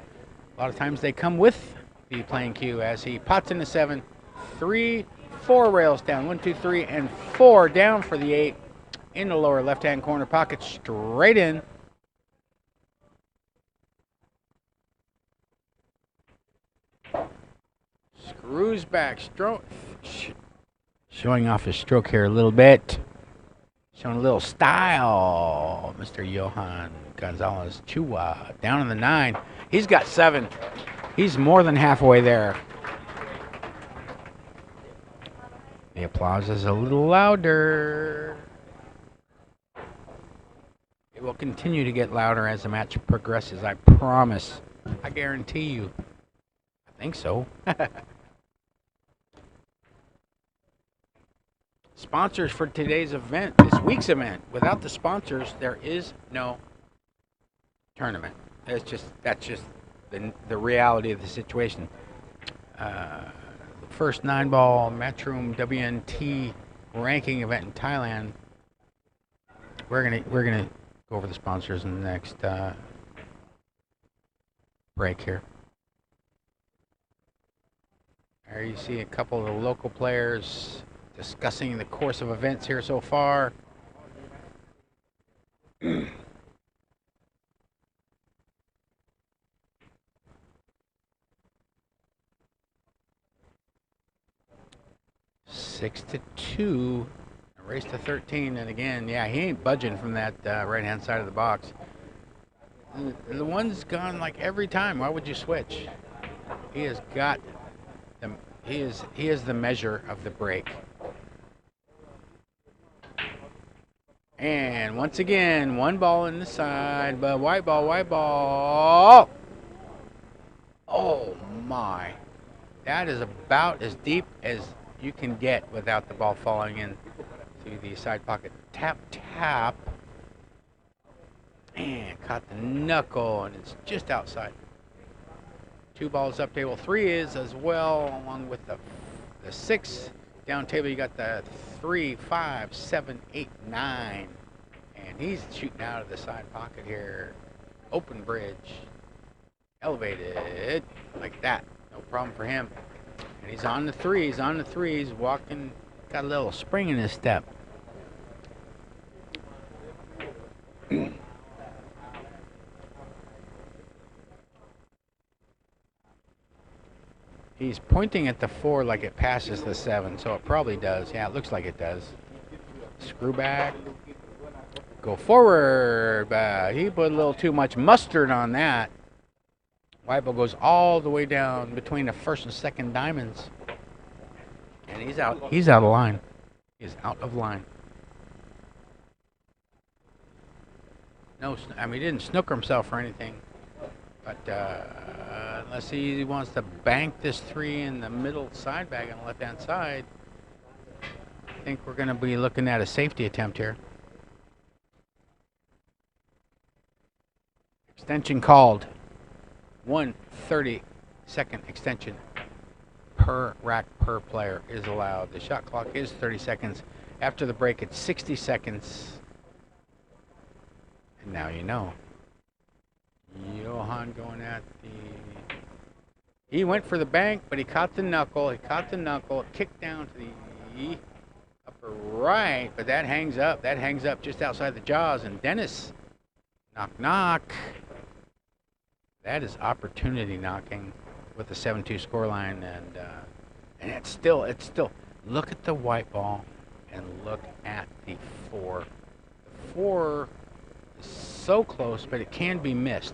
A lot of times they come with the playing cue as he pots in the 7, 3, 4 rails down. 1, 2, 3, and 4 down for the 8 in the lower left-hand corner pocket, straight in. Screws back, showing off his stroke here a little bit. Showing a little style, Mr. Johann Chua. Down in the 9. He's got 7. He's more than halfway there. The applause is a little louder. It will continue to get louder as the match progresses, I promise. I guarantee you. I think so. Sponsors for today's event, this week's event. Without the sponsors, there is no tournament. That's just the reality of the situation. First 9-ball Matchroom WNT ranking event in Thailand. We're gonna go over the sponsors in the next break here. There you see a couple of the local players discussing the course of events here so far. 6-2. A race to 13. And again, yeah, he ain't budging from that right-hand side of the box. The one's gone like every time. Why would you switch? He has got the he is the measure of the break. And once again, one ball in the side, but white ball, white ball. Oh my. That is about as deep as you can get without the ball falling in to the side pocket. Tap, tap. And caught the knuckle, and it's just outside. 2 balls up table. 3 is as well, along with the 6. Down table, you got the 3, 5, 7, 8, 9. And he's shooting out of the side pocket here. Open bridge. Elevated. Like that. No problem for him. And he's on the 3s, on the 3s, walking. Got a little spring in his step. He's pointing at the 4 like it passes the 7, so it probably does. Yeah, it looks like it does. Screw back. Go forward. He put a little too much mustard on that. White ball goes all the way down between the first and second diamonds. And he's out. He's out of line. He's out of line. No, I mean, he didn't snooker himself or anything. But unless he wants to bank this 3 in the middle side bag on the left-hand side, I think we're going to be looking at a safety attempt here. Extension called. 1 30-second extension per rack per player is allowed. The shot clock is 30 seconds. After the break, it's 60 seconds. And now you know. Johann going at the... He went for the bank, but he caught the knuckle. He caught the knuckle. Kicked down to the upper right, but that hangs up. That hangs up just outside the jaws. And Dennis, knock, knock. That is opportunity knocking with the 7-2 scoreline. And it's still, look at the white ball and look at the 4. The 4 is so close, but it can be missed.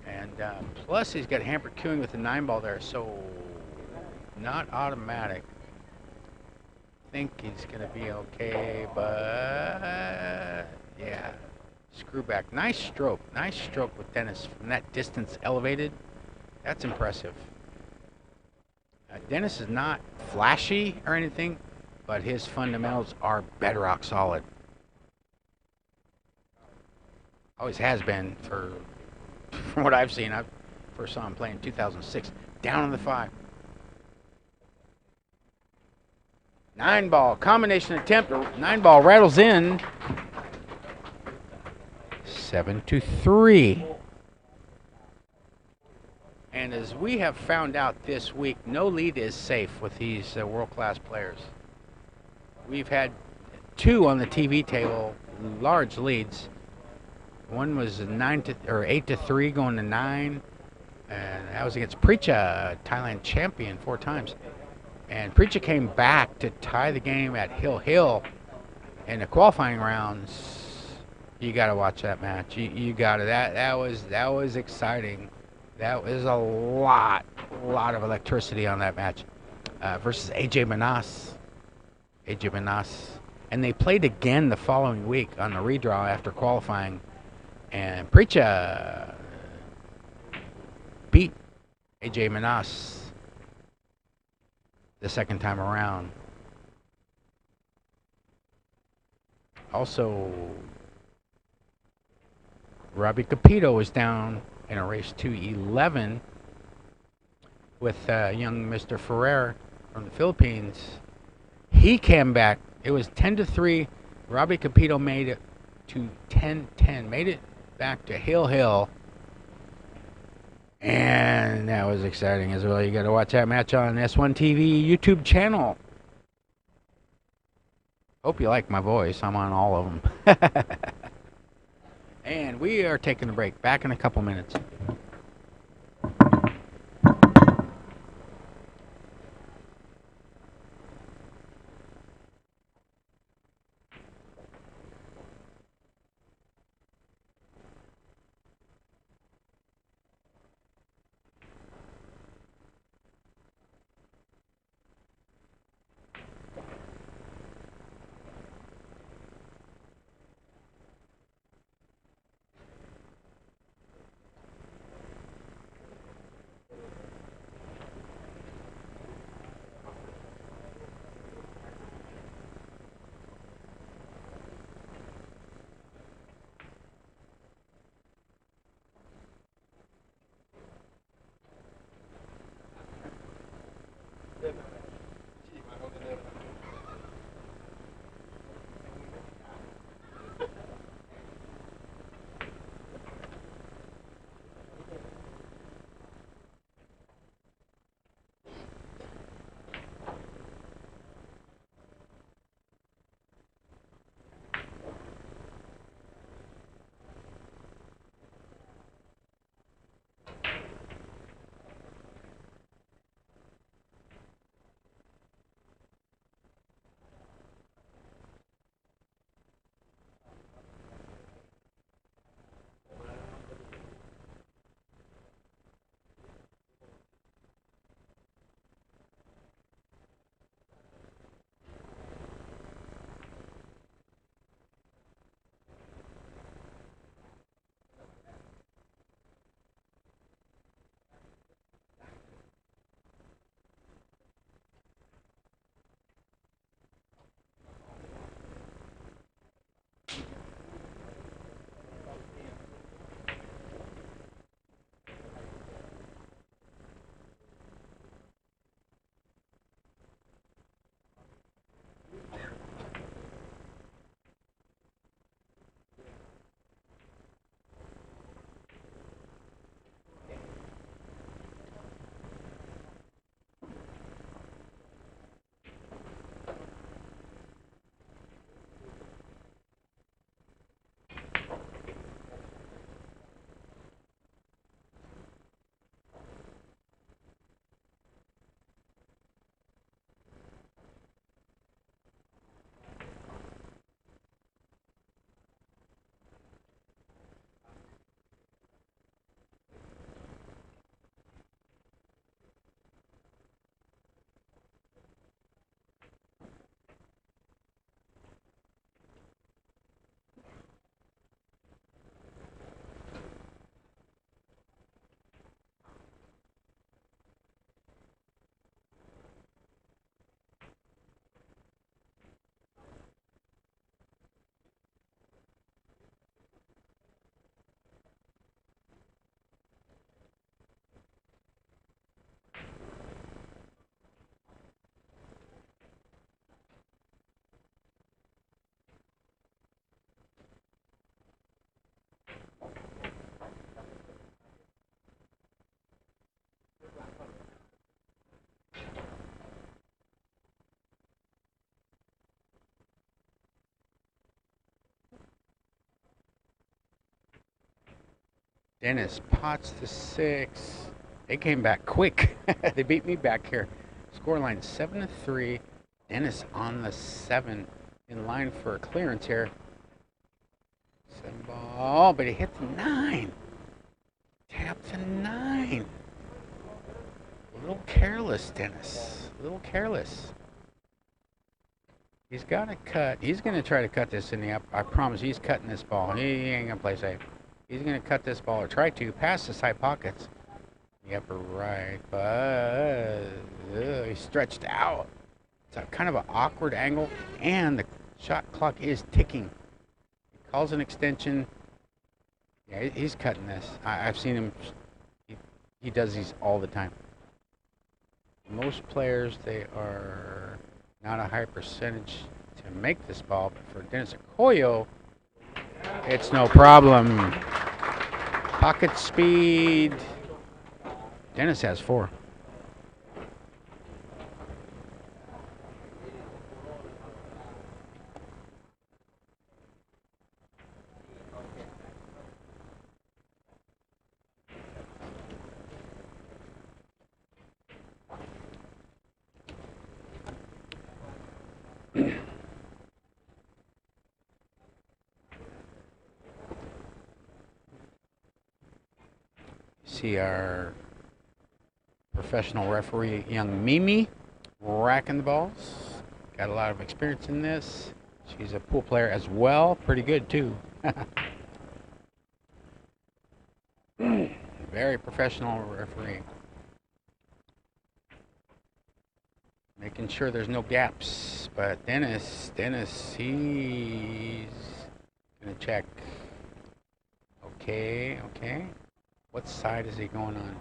And plus, he's got hampered queuing with the 9 ball there, so not automatic. I think he's going to be okay, but yeah. Screw back. Nice stroke with Dennis from that distance elevated. That's impressive. Dennis is not flashy or anything, but his fundamentals are bedrock solid. Always has been from what I've seen. I first saw him play in 2006. Down on the 5. 9 ball. Combination attempt. 9 ball rattles in. 7-3. And as we have found out this week, no lead is safe with these world-class players. We've had 2 on the TV table, large leads. One was 8-3 going to 9, and that was against Precha, Thailand champion 4 times. And Precha came back to tie the game at Hill Hill in the qualifying rounds. You got to watch that match. You got to. That was exciting. That was a lot of electricity on that match versus AJ Manas. And they played again the following week on the redraw after qualifying. And Precha beat AJ Manas the second time around. Also, Robbie Capito was down in a race 2-11 with young Mr. Ferrer from the Philippines. He came back. It was 10-3. Robbie Capito made it to 10-10. Made it back to Hill Hill. And that was exciting as well. You got to watch that match on S1 TV YouTube channel. Hope you like my voice. I'm on all of them. We are taking a break. Back in a couple minutes. Dennis pots to 6. They came back quick. They beat me back here. Scoreline 7-3. Dennis on the 7 in line for a clearance here. 7 ball, but he hit the 9. Tap to 9. A little careless, Dennis. A little careless. He's got to cut. He's going to try to cut this in the up. I promise he's cutting this ball. He ain't going to play safe. He's going to cut this ball or try to past the side pockets. The upper right, but he's stretched out. It's a kind of an awkward angle, and the shot clock is ticking. He calls an extension. Yeah, he's cutting this. I've seen him. He does these all the time. Most players, they are not a high percentage to make this ball, but for Dennis Orcollo, it's no problem. Pocket speed. Dennis has 4. see our professional referee, young Mimi, racking the balls. Got a lot of experience in this. She's a pool player as well. Pretty good, too. Very professional referee. Making sure there's no gaps. But Dennis, he's gonna check. Okay. What side is he going on?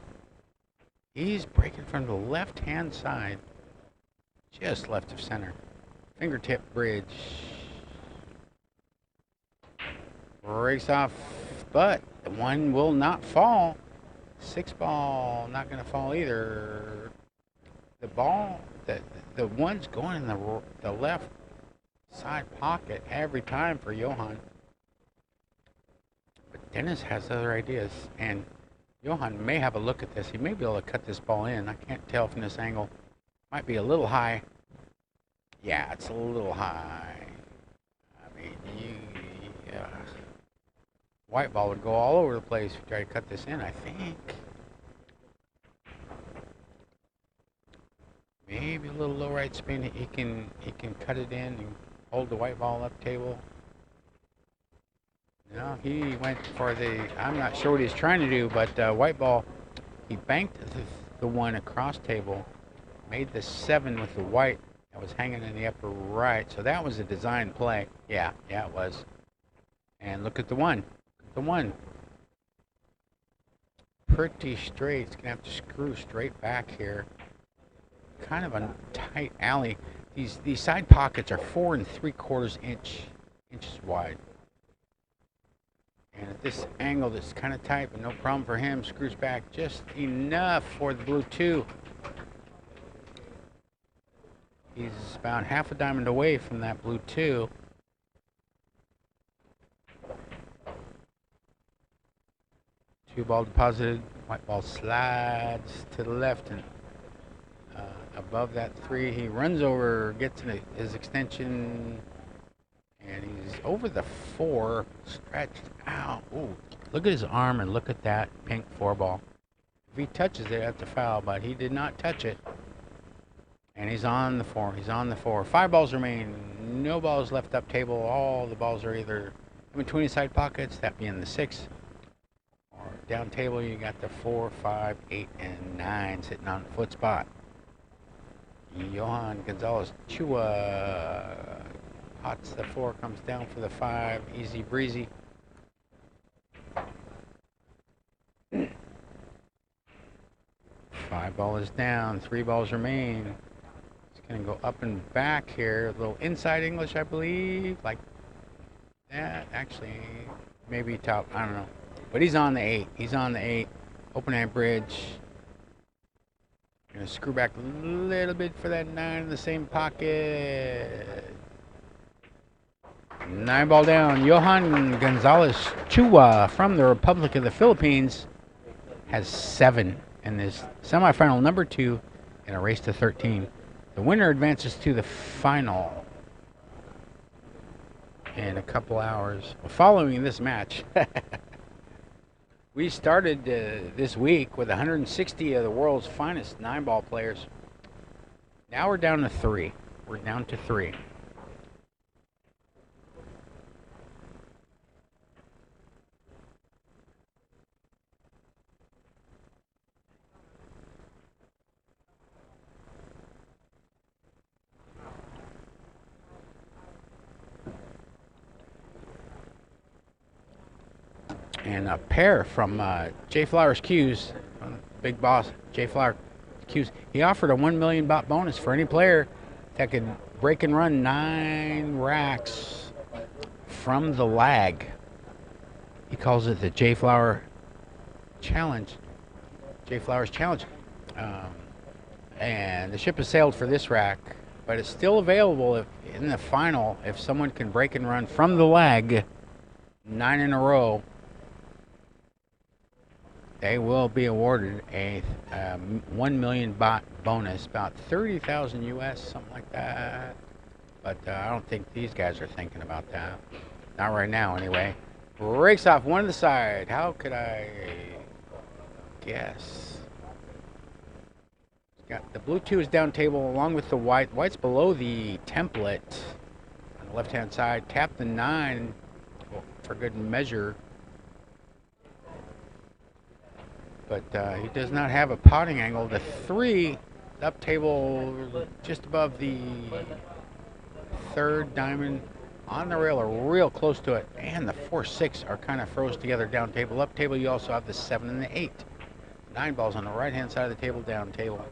He's breaking from the left-hand side. Just left of center. Fingertip bridge. Breaks off, but the one will not fall. 6 ball, not going to fall either. The ball, the one's going in the left side pocket every time for Johann. But Dennis has other ideas, and Johann may have a look at this. He may be able to cut this ball in. I can't tell from this angle. Might be a little high. Yeah, it's a little high. I mean, white ball would go all over the place if you try to cut this in, I think. Maybe a little low right spin. He can cut it in and hold the white ball up table. No, he went for I'm not sure what he's trying to do, but white ball, he banked the one across table, made the 7 with the white that was hanging in the upper right. So that was a design play. Yeah, it was. And look at the one. Pretty straight. It's going to have to screw straight back here. Kind of a tight alley. These side pockets are 4 3/4 inches wide. And at this angle, that's kind of tight, but no problem for him. Screws back just enough for the blue 2. He's about half a diamond away from that blue 2. Two ball deposited. White ball slides to the left and above that 3. He runs over, gets his extension, and he's over the 4, stretched out. Ooh, look at his arm and look at that pink 4 ball. If he touches it, that's a foul, but he did not touch it. And he's on the 4. 5 balls remain. No balls left up table. All the balls are either in between the side pockets, that being the 6. Or down table, you got the 4, 5, 8, and 9 sitting on the foot spot. Johann Chua pots the 4, comes down for the 5. Easy breezy. Five ball is down. 3 balls remain. Gonna go up and back here, a little inside English, I believe, like that. Actually, maybe top, I don't know. But he's on the 8. Open hand bridge. Gonna screw back a little bit for that 9 in the same pocket. 9 ball down. Johann Chua from the Republic of the Philippines has 7 in this semifinal number 2 in a race to 13. The winner advances to the final in a couple hours. Well, following this match, we started this week with 160 of the world's finest 9-ball players. Now we're down to 3. We're down to 3. And a pair from Jay Flowers Q's, big boss, Jay Flowers Q's. He offered a 1 million baht bonus for any player that could break and run 9 racks from the lag. He calls it the Jay Flower Challenge. Jay Flowers Challenge. And the ship has sailed for this rack, but it's still available in the final if someone can break and run from the lag 9 in a row. They will be awarded a 1 million baht bonus, about 30,000 US, something like that. But I don't think these guys are thinking about that. Not right now, anyway. Breaks off one to the side. How could I guess. Got the blue 2 is down table along with the white. White's below the template on the left-hand side. Tap the 9 for good measure. But he does not have a potting angle. The 3 up table just above the 3rd diamond on the rail or real close to it. And the 4, 6 are kind of froze together down table. Up table you also have the 7 and the 8. 9 balls on the right-hand side of the table, down table.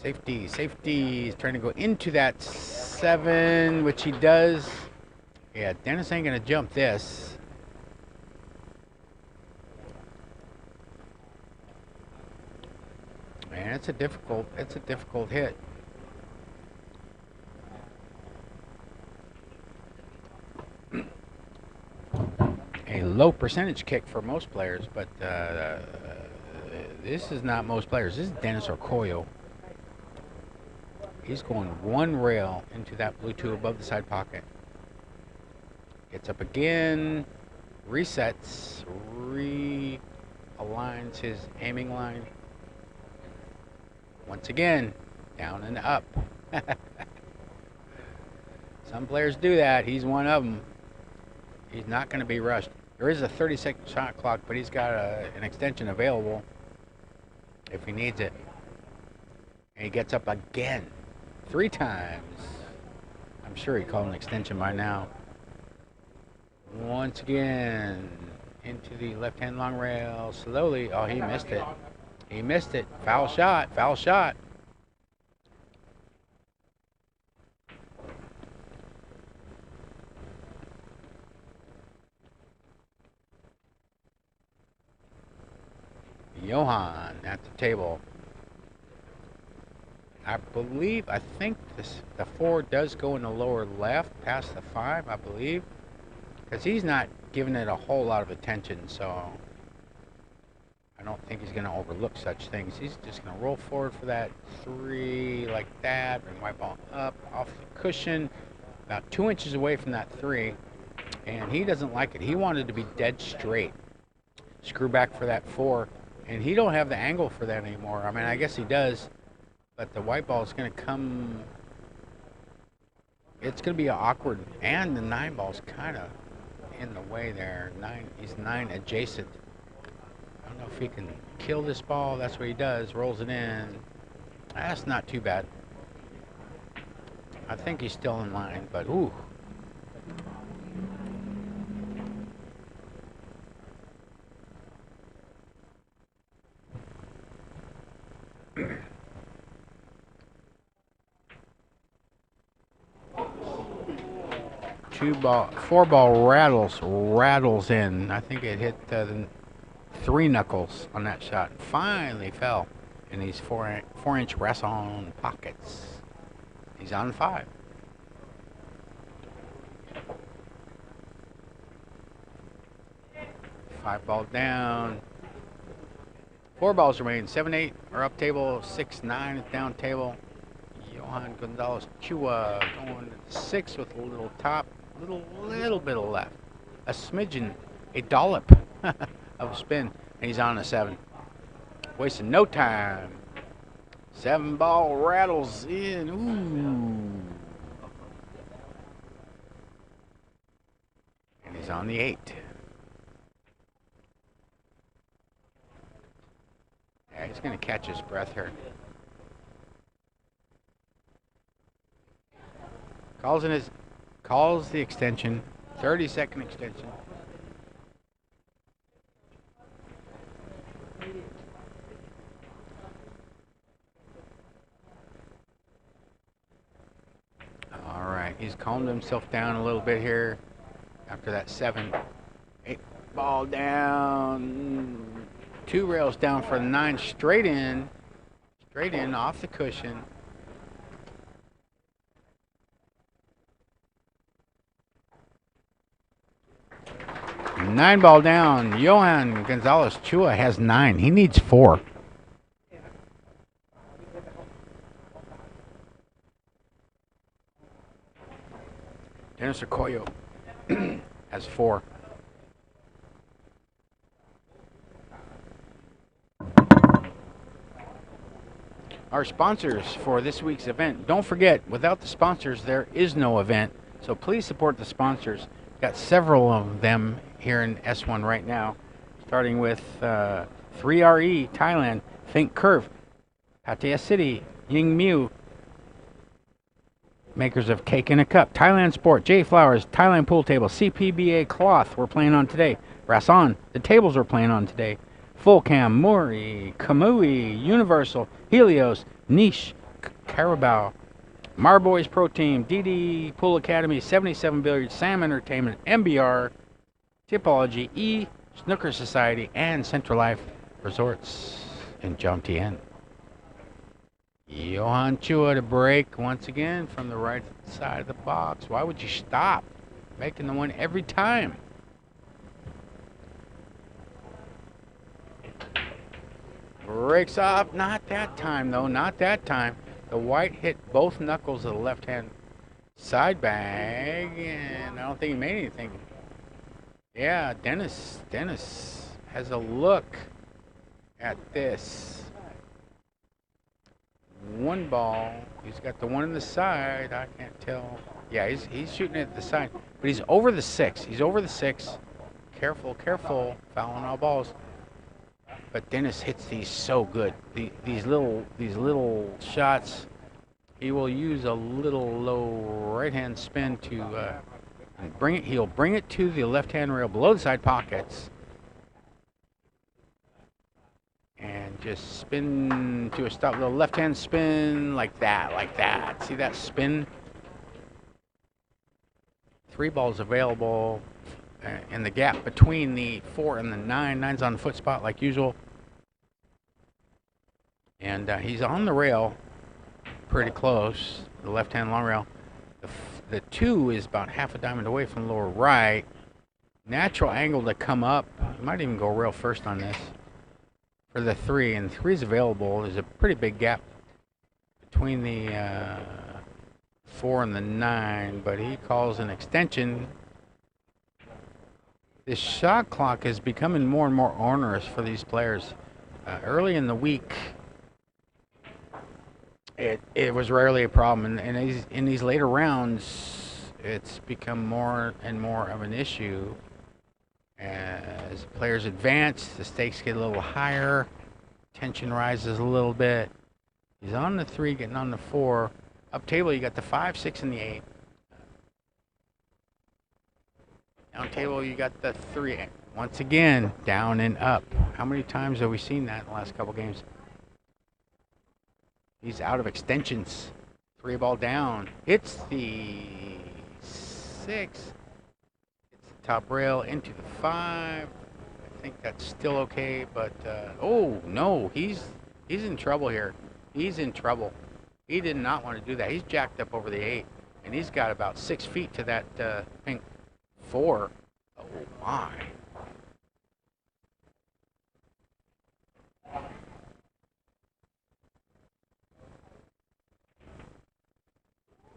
Safety, safety. He's trying to go into that 7, which he does. Yeah, Dennis ain't gonna jump this. Man, it's a difficult hit. A low percentage kick for most players, but this is not most players. This is Dennis Orcollo. He's going 1 rail into that blue 2 above the side pocket. Gets up again, resets, realigns his aiming line. Once again, down and up. Some players do that. He's one of them. He's not going to be rushed. There is a 30-second shot clock, but he's got an extension available if he needs it. And he gets up again. 3 times. I'm sure he called an extension by now. Once again, into the left-hand long rail, slowly. Oh, he missed it. He missed it. Foul shot, foul shot. Johann at the table. I think the 4 does go in the lower left, past the 5, I believe. Because he's not giving it a whole lot of attention, so I don't think he's going to overlook such things. He's just going to roll forward for that 3 like that, bring white ball up off the cushion, about 2 inches away from that 3, and he doesn't like it. He wanted to be dead straight. Screw back for that 4, and he don't have the angle for that anymore. I mean, I guess he does. But the white ball is going to come, it's going to be awkward. And the 9 ball's kind of in the way there. He's 9 adjacent. I don't know if he can kill this ball. That's what he does, rolls it in. That's not too bad. I think he's still in line, but ooh. Four ball rattles in. I think it hit the 3 knuckles on that shot. Finally fell in these 4-inch Rasson pockets. He's on 5. Five ball down. 4 balls remain. 7, 8 are up table. 6, 9 is down table. Johann Chua going to 6 with a little top. Little bit of left, a smidgen, a dollop of a spin, and he's on a 7. Wasting no time. 7 ball rattles in. Ooh. And he's on the 8. Yeah, he's going to catch his breath here. Calls the extension, 30-second extension. All right, he's calmed himself down a little bit here after that 7, 8 ball down. 2 rails down for the 9, straight in off the cushion. 9 ball down. Johann Chua has 9. He needs 4. Dennis Orcollo has 4. our sponsors for this week's event. Don't forget, without the sponsors, there is no event. So please support the sponsors. Got several of them here in S1 right now, starting with 3RE Thailand, Think Curve, Pattaya City, Ying Miu, makers of Cake in a Cup, Thailand Sport, J Flowers, Thailand Pool Table, CPBA Cloth, we're playing on today. Rason, the tables are playing on today. Full Cam, Mori, Kamui, Universal, Helios, Niche, Carabao, Marboys Pro Team, DD Pool Academy, 77 Billiards, Sam Entertainment, MBR, Tipology, E, Snooker Society, and Central Life Resorts in Jomtien. Johann Chua to break once again from the right side of the box. Why would you stop? Making the one every time. Breaks off. Not that time, though. Not that time. The white hit both knuckles of the left hand side bag, and I don't think he made anything. Yeah, Dennis has a look at this. One ball. He's got the one in the side. I can't tell. Yeah, he's shooting it at the side, but he's over the 6. He's over the 6. Careful, careful. Fouling all balls. But Dennis hits these so good. These little shots. He will use a little low right hand spin to bring it. He'll bring it to the left hand rail below the side pockets. And just spin to a stop, little left-hand spin like that. See that spin? 3 balls available in the gap between the 4 and the 9. 9's on the foot spot like usual. And he's on the rail pretty close, the left-hand long rail. The 2 is about half a diamond away from the lower right. Natural angle to come up. You might even go rail first on this. For the 3, and 3's available. There's a pretty big gap between the 4 and the 9, but he calls an extension. This shot clock is becoming more and more onerous for these players. Early in the week, it was rarely a problem, and in these later rounds, it's become more and more of an issue. As players advance, the stakes get a little higher, tension rises a little bit. He's on the 3, getting on the 4. Up table, you got the 5, 6, and the 8. Down table, you got the 3. Once again, down and up. How many times have we seen that in the last couple games? He's out of extensions. 3 ball down. Hits the 6. Top rail into the 5. I think that's still okay, but oh no, he's in trouble here. He's in trouble. He did not want to do that. He's jacked up over the 8, and he's got about 6 feet to that pink 4. Oh my!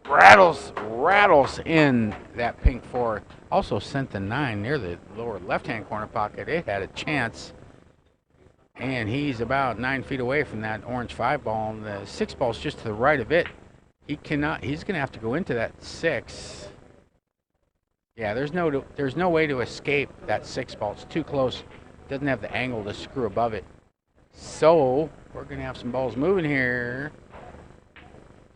Rattles in that pink 4. Also sent the 9 near the lower left-hand corner pocket. It had a chance. And he's about 9 feet away from that orange 5 ball. And the 6 ball's just to the right of it. He cannot, he's going to have to go into that 6. Yeah, there's no way to escape that 6 ball. It's too close. Doesn't have the angle to screw above it. So, we're going to have some balls moving here.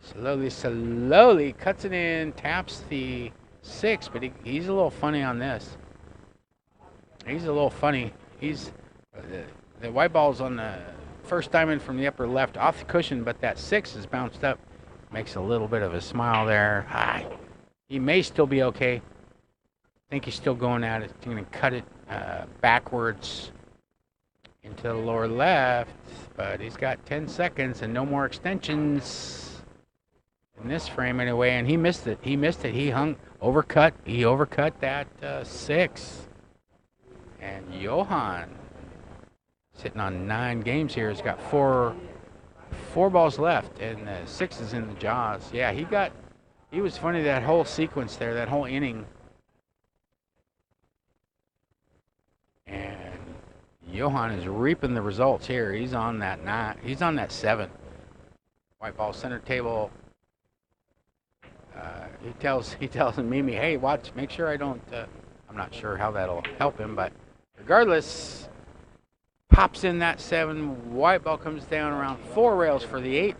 Slowly cuts it in, taps the 6, but he's a little funny on this. He's a little funny. He's the white ball's on the first diamond from the upper left off the cushion, but that 6 is bounced up. Makes a little bit of a smile there. He may still be okay. I think he's still going at it. He's going to cut it backwards into the lower left, but he's got 10 seconds and no more extensions. In this frame anyway, and he missed it. He overcut that 6. And Johann, sitting on 9 games here, has got 4 balls left, and 6 is in the jaws. Yeah, he was funny that whole sequence there, that whole inning. And Johann is reaping the results here. He's on that 9. He's on that 7. White ball center table. He tells Mimi, hey, watch, make sure I don't. I'm not sure how that'll help him, but regardless, pops in that 7. White ball comes down around 4 rails for the 8.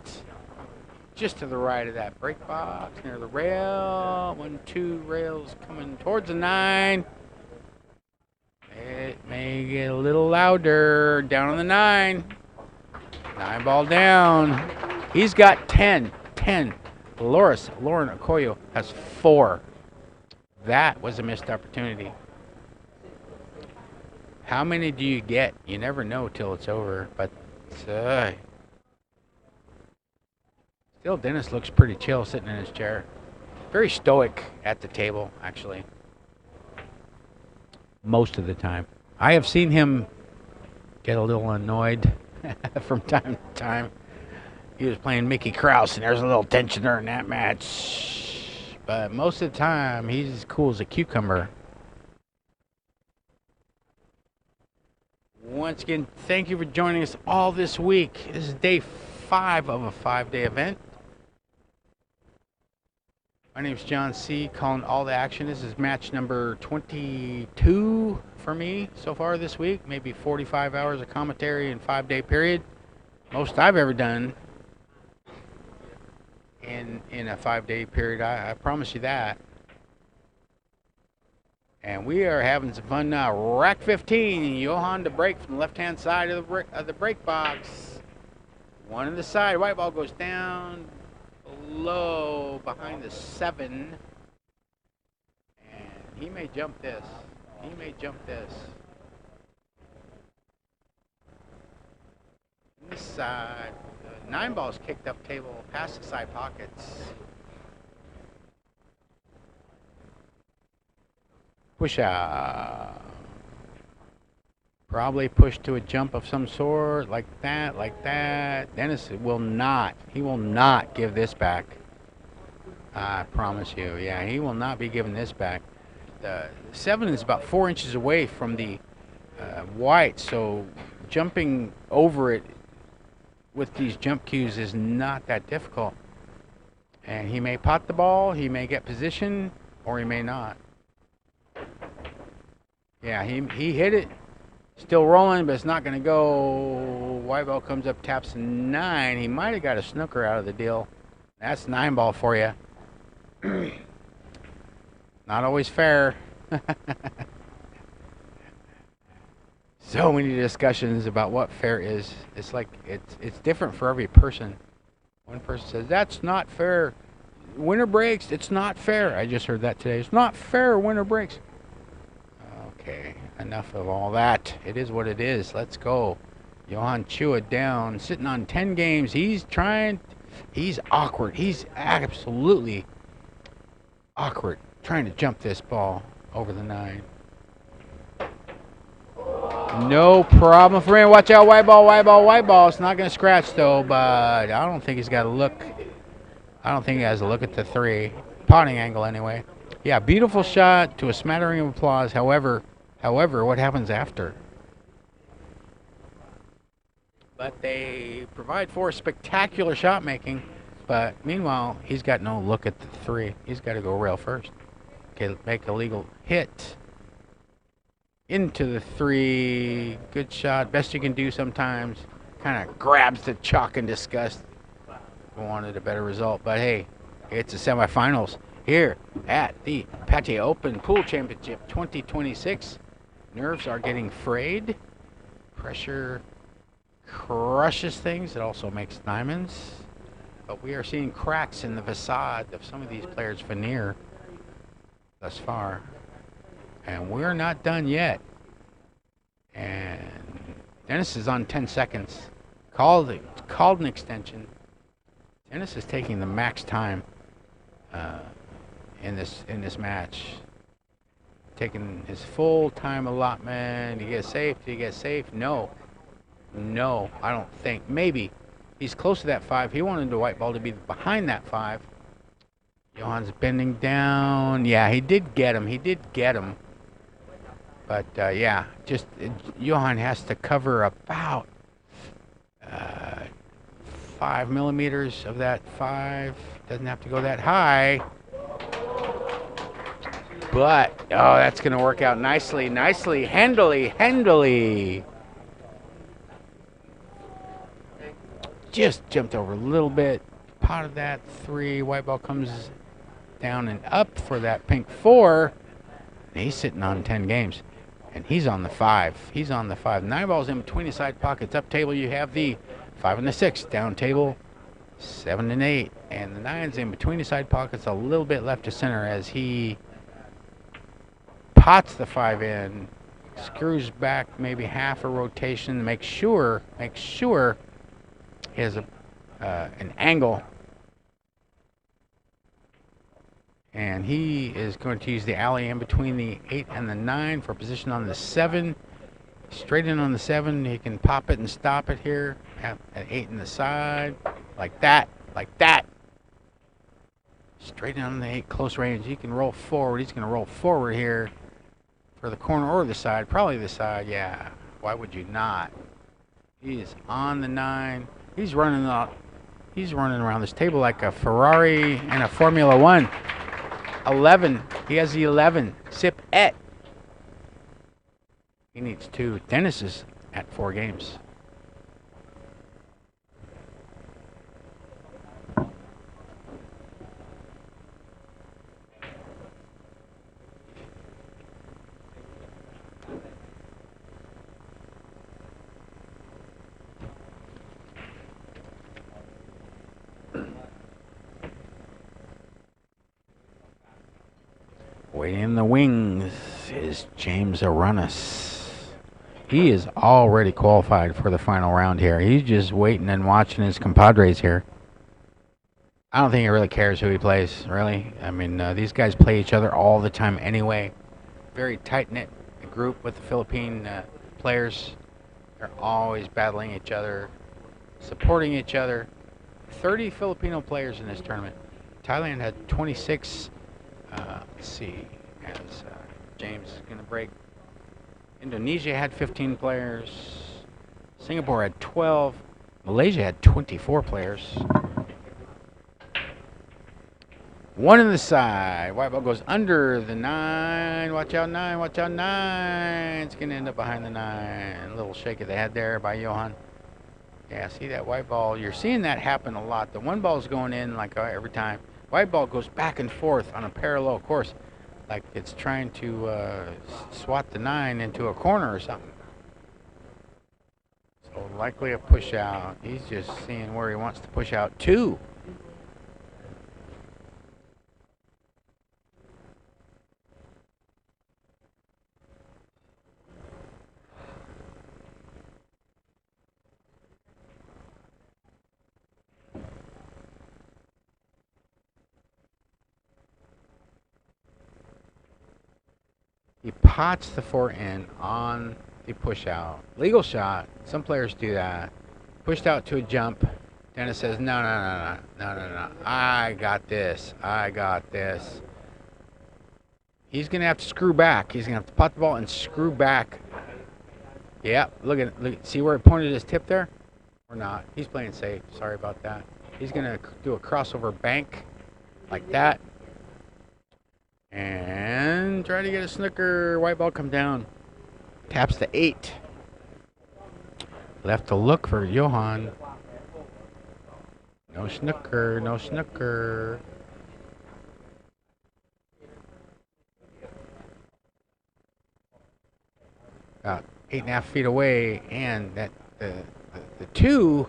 Just to the right of that break box, near the rail. 1, 2 rails coming towards the 9. It may get a little louder. Down on the 9. 9 ball down. He's got 10. Lauren Orcollo has 4. That was a missed opportunity. How many do you get? You never know till it's over. But still, Dennis looks pretty chill sitting in his chair. Very stoic at the table, actually. Most of the time. I have seen him get a little annoyed from time to time. He was playing Mickey Krause, and there's a little tension there in that match. But most of the time, he's as cool as a cucumber. Once again, thank you for joining us all this week. This is day 5 of a 5-day event. My name's John C., calling all the action. This is match number 22 for me so far this week. Maybe 45 hours of commentary in 5-day period. Most I've ever done in a 5-day period. I promise you that. And we are having some fun now. Rack 15, Johann to break from the left-hand side of the break box. 1 on the side. White ball goes down low behind the 7. And he may jump this. This side. 9 ball's kicked up table past the side pockets. Push out. Probably push to a jump of some sort, like that. Dennis will not. He will not give this back. I promise you. Yeah, he will not be giving this back. The 7 is about 4 inches away from the white, so jumping over it with these jump cues is not that difficult. And he may pot the ball, he may get position, or he may not. Yeah, he hit it. Still rolling, but it's not going to go. White ball comes up, taps 9. He might have got a snooker out of the deal. That's 9 ball for you. Not always fair. So many discussions about what fair is. It's like it's different for every person. One person says, that's not fair. Winner breaks, it's not fair. I just heard that today. It's not fair, winner breaks. Okay, enough of all that. It is what it is. Let's go. Johann Chua down, sitting on 10 games. He's awkward. He's absolutely awkward trying to jump this ball over the 9. No problem for him. Watch out, white ball. It's not going to scratch, though, but I don't think he's got a look. I don't think he has a look at the 3. Potting angle, anyway. Yeah, beautiful shot to a smattering of applause. However, what happens after? But they provide for spectacular shot making. But meanwhile, he's got no look at the 3. He's got to go rail first. Okay, make a legal hit. Into the 3. Good shot. Best you can do sometimes. Kind of grabs the chalk in disgust. Wanted a better result. But hey, it's the semifinals here at the Pattaya Open Pool Championship 2026. Nerves are getting frayed. Pressure crushes things. It also makes diamonds. But we are seeing cracks in the facade of some of these players' veneer thus far. And we're not done yet. And Dennis is on 10 seconds. Called an extension. Dennis is taking the max time in this match. Taking his full time allotment. Did he get safe? No, I don't think. Maybe. He's close to that 5. He wanted the white ball to be behind that 5. Johann's bending down. Yeah, he did get him. But, yeah, Johann has to cover about 5 millimeters of that 5. Doesn't have to go that high. But, oh, that's going to work out nicely, handily. Just jumped over a little bit. Potted that 3. White ball comes down and up for that pink 4. He's sitting on 10 games. And he's on the 5. He's on the 5. 9 balls in between the side pockets. Up table, you have the 5 and the 6. Down table, 7 and 8. And the 9's in between the side pockets, a little bit left to center as he pots the 5 in, screws back maybe half a rotation, make sure he has an angle. And he is going to use the alley in between the 8 and the 9 for position on the 7. Straight in on the 7, he can pop it and stop it here. Have an 8 in the side, like that. Straight in on the 8, close range. He can roll forward. He's going to roll forward here for the corner or the side. Probably the side, yeah. Why would you not? He is on the 9. He's running around this table like a Ferrari and a Formula 1. 11. He has the 11. Sip et. He needs 2. Dennis is at 4 games. Waiting in the wings is James Aranis. He is already qualified for the final round here. He's just waiting and watching his compadres here. I don't think he really cares who he plays, really. I mean, these guys play each other all the time anyway. Very tight-knit group with the Philippine players. They're always battling each other, supporting each other. 30 Filipino players in this tournament. Thailand had 26. Let's see, as James is going to break. Indonesia had 15 players. Singapore had 12. Malaysia had 24 players. 1 in the side. White ball goes under the 9. Watch out, 9. Watch out, 9. It's going to end up behind the 9. A little shake of the head there by Johann. Yeah, see that white ball? You're seeing that happen a lot. The 1 ball's going in like every time. White ball goes back and forth on a parallel course, like it's trying to swat the 9 into a corner or something. So likely a push out. He's just seeing where he wants to push out to. He pots the 4 in on the push out. Legal shot. Some players do that. Pushed out to a jump. Dennis says, no. I got this. He's going to have to screw back. He's going to have to pot the ball and screw back. Yeah, look at it. See where he pointed his tip there? Or not. He's playing safe. Sorry about that. He's going to do a crossover bank like that. And try to get a snooker. White ball come down. Taps the 8. Left to look for Johann. No snooker. About 8.5 feet away, and that the 2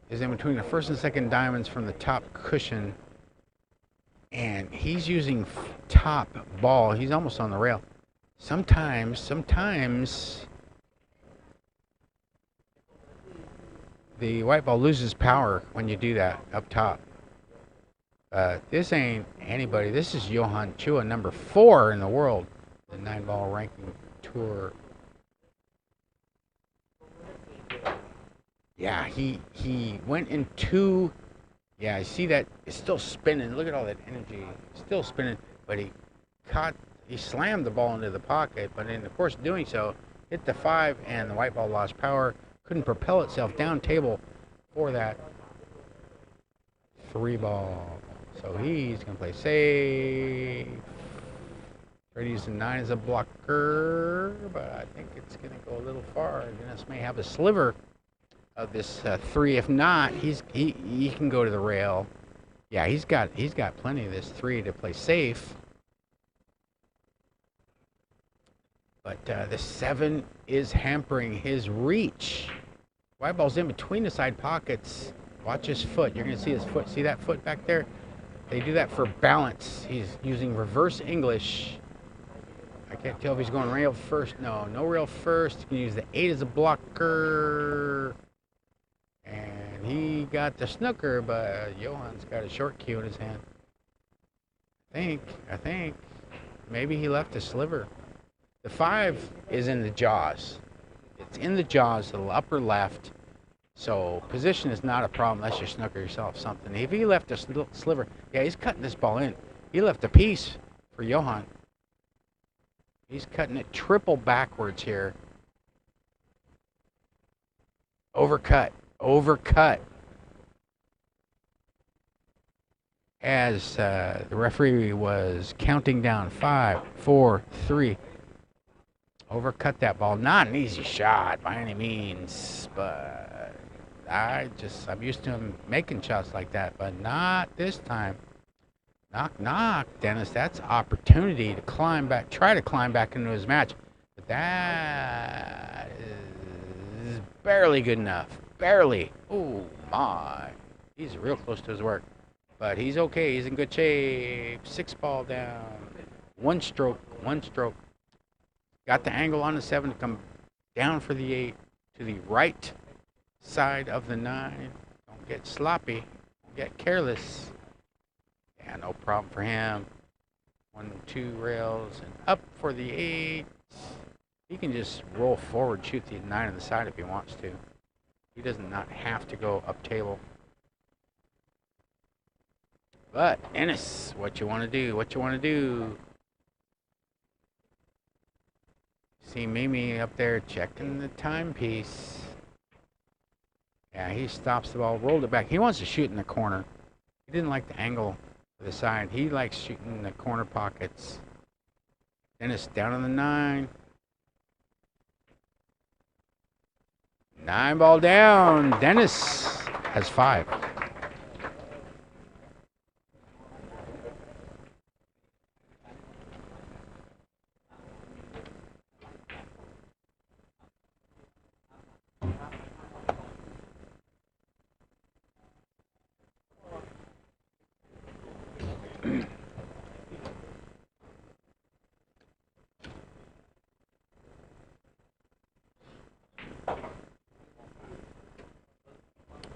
is in between the first and second diamonds from the top cushion. And he's using top ball. He's almost on the rail. Sometimes the white ball loses power when you do that up top. This ain't anybody. This is Johann Chua, number 4 in the world, the 9-ball ranking tour. Yeah, he went into. Yeah, I see that it's still spinning. Look at all that energy. Still spinning, but he slammed the ball into the pocket, but in the course of doing so, hit the 5 and the white ball lost power. Couldn't propel itself down table for that 3 ball. So he's going to play safe. Try to use the 9 as a blocker, but I think it's going to go a little far. Dennis may have a sliver of this 3. If not, he can go to the rail. Yeah, he's got plenty of this 3 to play safe. But the 7 is hampering his reach. White ball's in between the side pockets. Watch his foot. You're going to see his foot. See that foot back there? They do that for balance. He's using reverse English. I can't tell if he's going rail first. No rail first. He can use the 8 as a blocker. And he got the snooker, but Johann's got a short cue in his hand. I think. Maybe he left a sliver. The 5 is in the jaws. It's in the jaws, the upper left. So position is not a problem unless you snooker yourself something. If he left a sliver, yeah, he's cutting this ball in. He left a piece for Johann. He's cutting it triple backwards here. Overcut. As the referee was counting down 5, 4, 3. Overcut that ball. Not an easy shot by any means, but I'm used to him making shots like that, but not this time. Knock, Dennis. That's opportunity to climb back, try to climb back into his match. But that is barely good enough. Barely. Oh, my. He's real close to his work. But he's okay. He's in good shape. 6 ball down. One stroke. Got the angle on the 7 to come down for the 8 to the right side of the 9. Don't get sloppy. Don't get careless. Yeah, no problem for him. 1, 2 rails and up for the 8. He can just roll forward, shoot the 9 on the side if he wants to. He does not have to go up table. But Ennis, what you want to do? See Mimi up there checking the timepiece. Yeah, he stops the ball, rolled it back. He wants to shoot in the corner. He didn't like the angle of the side. He likes shooting in the corner pockets. Dennis down on the 9. 9 ball down. Dennis has 5.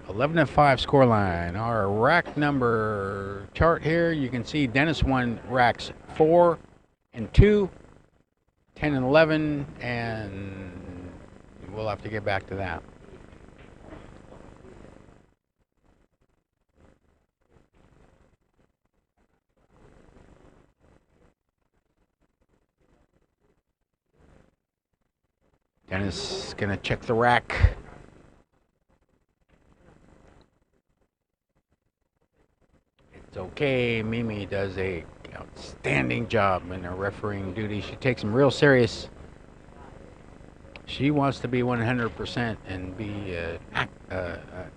Eleven and 5 scoreline. Our rack number chart here, you can see Dennis won racks 4 and 2, 10 and 11, and we'll have to get back to that. Dennis is gonna check the rack. It's okay. Mimi does a outstanding job in her refereeing duty. She takes them real serious. She wants to be 100% and be a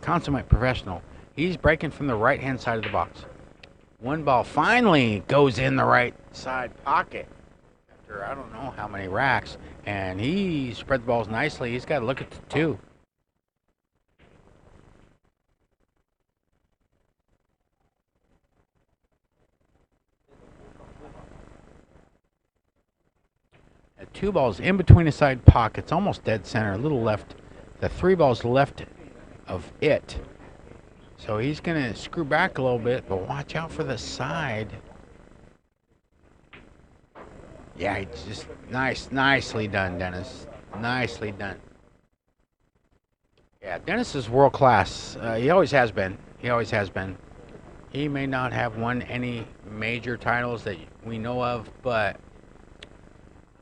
consummate professional. He's breaking from the right-hand side of the box. 1 ball finally goes in the right side pocket after I don't know how many racks, and he spread the balls nicely. He's got to look at the 2. At 2 balls in between the side pockets, almost dead center, a little left. The 3 balls left of it. So he's going to screw back a little bit, but watch out for the side. Yeah, it's just nicely done, Dennis. Nicely done. Yeah, Dennis is world class. He always has been. He may not have won any major titles that we know of, but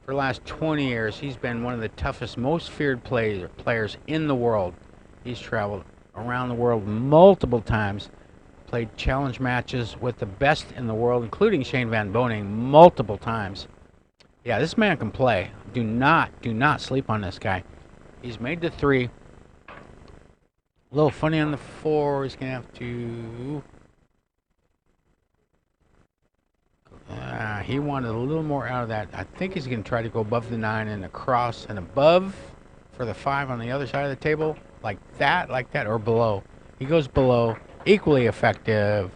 for the last 20 years, he's been one of the toughest, most feared players in the world. He's traveled around the world multiple times. Played challenge matches with the best in the world, including Shane Van Boening, multiple times. Yeah, this man can play. Do not sleep on this guy. He's made the 3. A little funny on the 4. He's going to have to... he wanted a little more out of that. I think he's going to try to go above the 9 and across and above for the 5 on the other side of the table. Like that, or below. He goes below. Equally effective.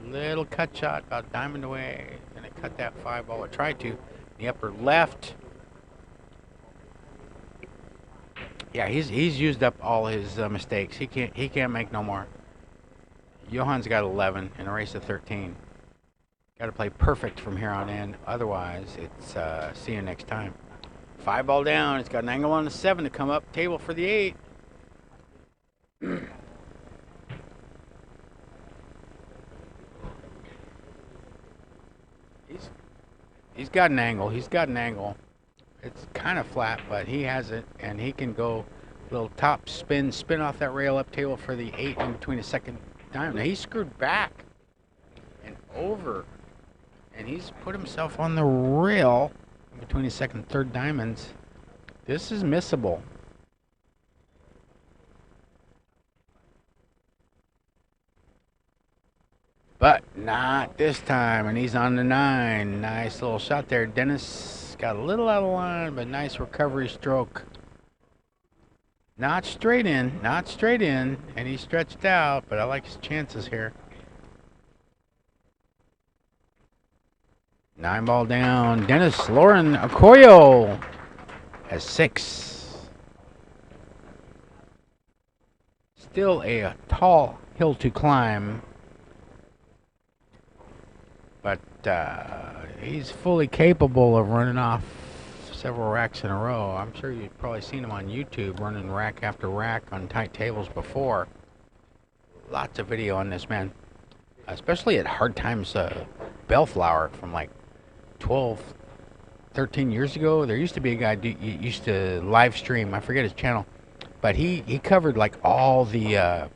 Little cut shot, about diamond away. Going to cut that 5 ball, or try to. The upper left. Yeah, he's used up all his mistakes. He can't make no more. Johann's got 11 in a race of 13. Got to play perfect from here on in. Otherwise, it's see you next time. 5 ball down. It's got an angle on the 7 to come up. Table for the 8. He's got an angle. He's got an angle. It's kind of flat, but he has it, and he can go little top spin off that rail up. Table for the 8 in between the second diamond. Now he's screwed back and over, and he's put himself on the rail in between the second and third diamonds. This is missable. But not this time, and he's on the 9. Nice little shot there. Dennis got a little out of line, but nice recovery stroke. Not straight in, and he stretched out, but I like his chances here. 9 ball down. Dennis Lauren Orcollo has 6. Still a tall hill to climb. But he's fully capable of running off several racks in a row. I'm sure you've probably seen him on YouTube running rack after rack on tight tables before. Lots of video on this man, especially at Hard Times Bellflower from like 12, 13 years ago. There used to be a guy who used to live stream. I forget his channel, but he covered like all the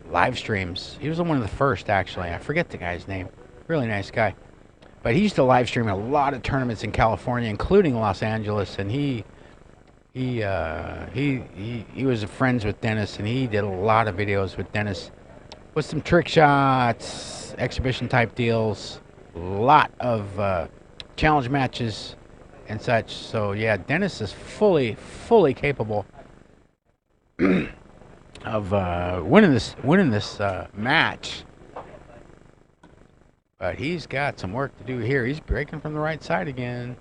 live streams. He was one of the first, actually. I forget the guy's name. Really nice guy. But he used to live stream a lot of tournaments in California, including Los Angeles, and he was friends with Dennis, and he did a lot of videos with Dennis with some trick shots, exhibition type deals, a lot of challenge matches and such. So yeah, Dennis is fully capable of winning this match. But he's got some work to do here. He's breaking from the right side again.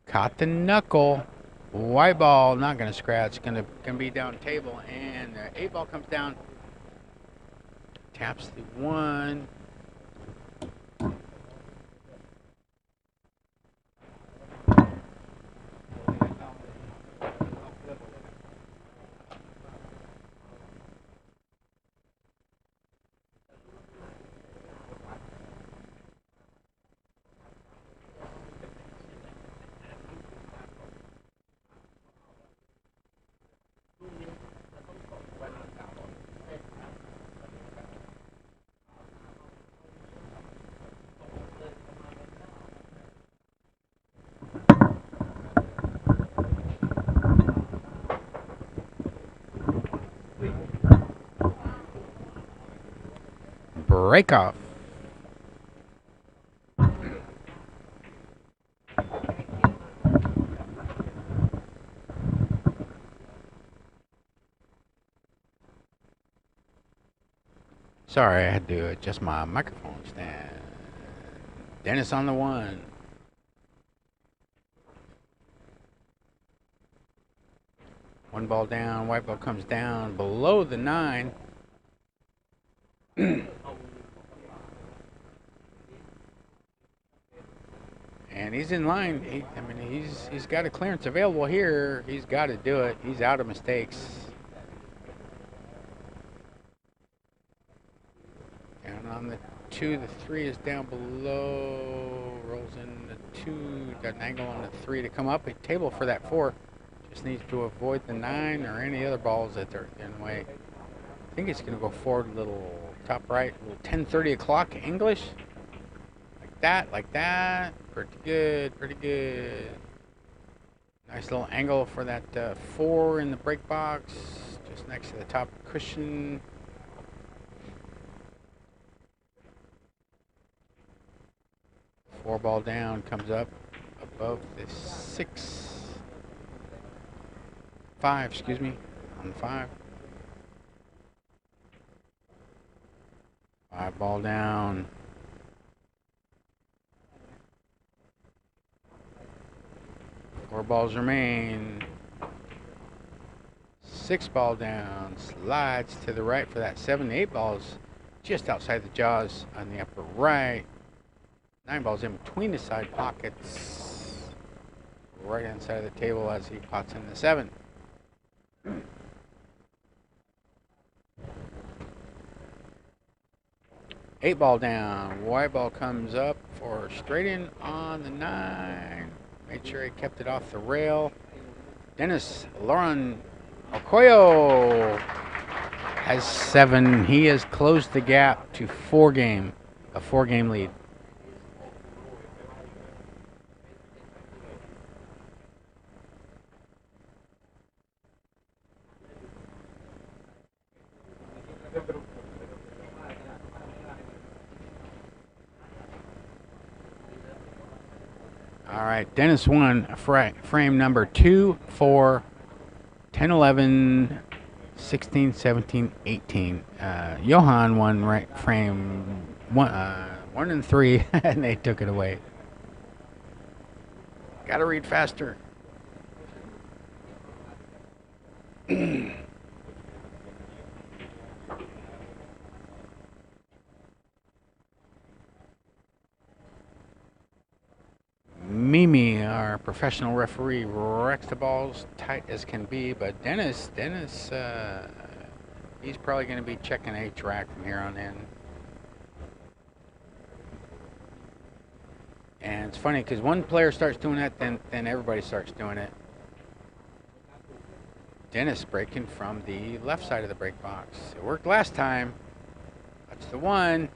Caught the knuckle. White ball, not going to scratch. Gonna be down table, and the 8 ball comes down. Taps the 1. Break off. Sorry, I had to adjust my microphone stand. Dennis on the 1. One ball down, white ball comes down below the 9. And he's in line. He's got a clearance available here. He's got to do it. He's out of mistakes. Down on the 2, the 3 is down below. Rolls in the 2. Got an angle on the 3 to come up. A table for that 4. Just needs to avoid the 9 or any other balls that are in the way. I think it's going to go forward a little top right, a little 10:30 o'clock English. Like that, like that. Pretty good, pretty good. Nice little angle for that 4 in the break box, just next to the top cushion. Four ball down, comes up above the 6. 5, excuse me, on the 5. 5 ball down. 4 balls remain. 6 ball down, slides to the right for that 7. 8 balls just outside the jaws on the upper right. 9 balls in between the side pockets. Right hand side of the table as he pots in the 7. 8 ball down. White ball comes up for straight in on the 9. Made sure he kept it off the rail. Dennis Lauren Orcollo has 7. He has closed the gap to a 4-game lead. All right, Dennis won frame number 2, 4, 10, 11, 16, 17, 18. Johann won frame 1 and 3, and they took it away. Got to read faster. Mimi, our professional referee, wrecks the balls tight as can be, but Dennis, he's probably going to be checking a track from here on in. And it's funny because one player starts doing that, then everybody starts doing it. Dennis breaking from the left side of the break box. It worked last time. That's the 1.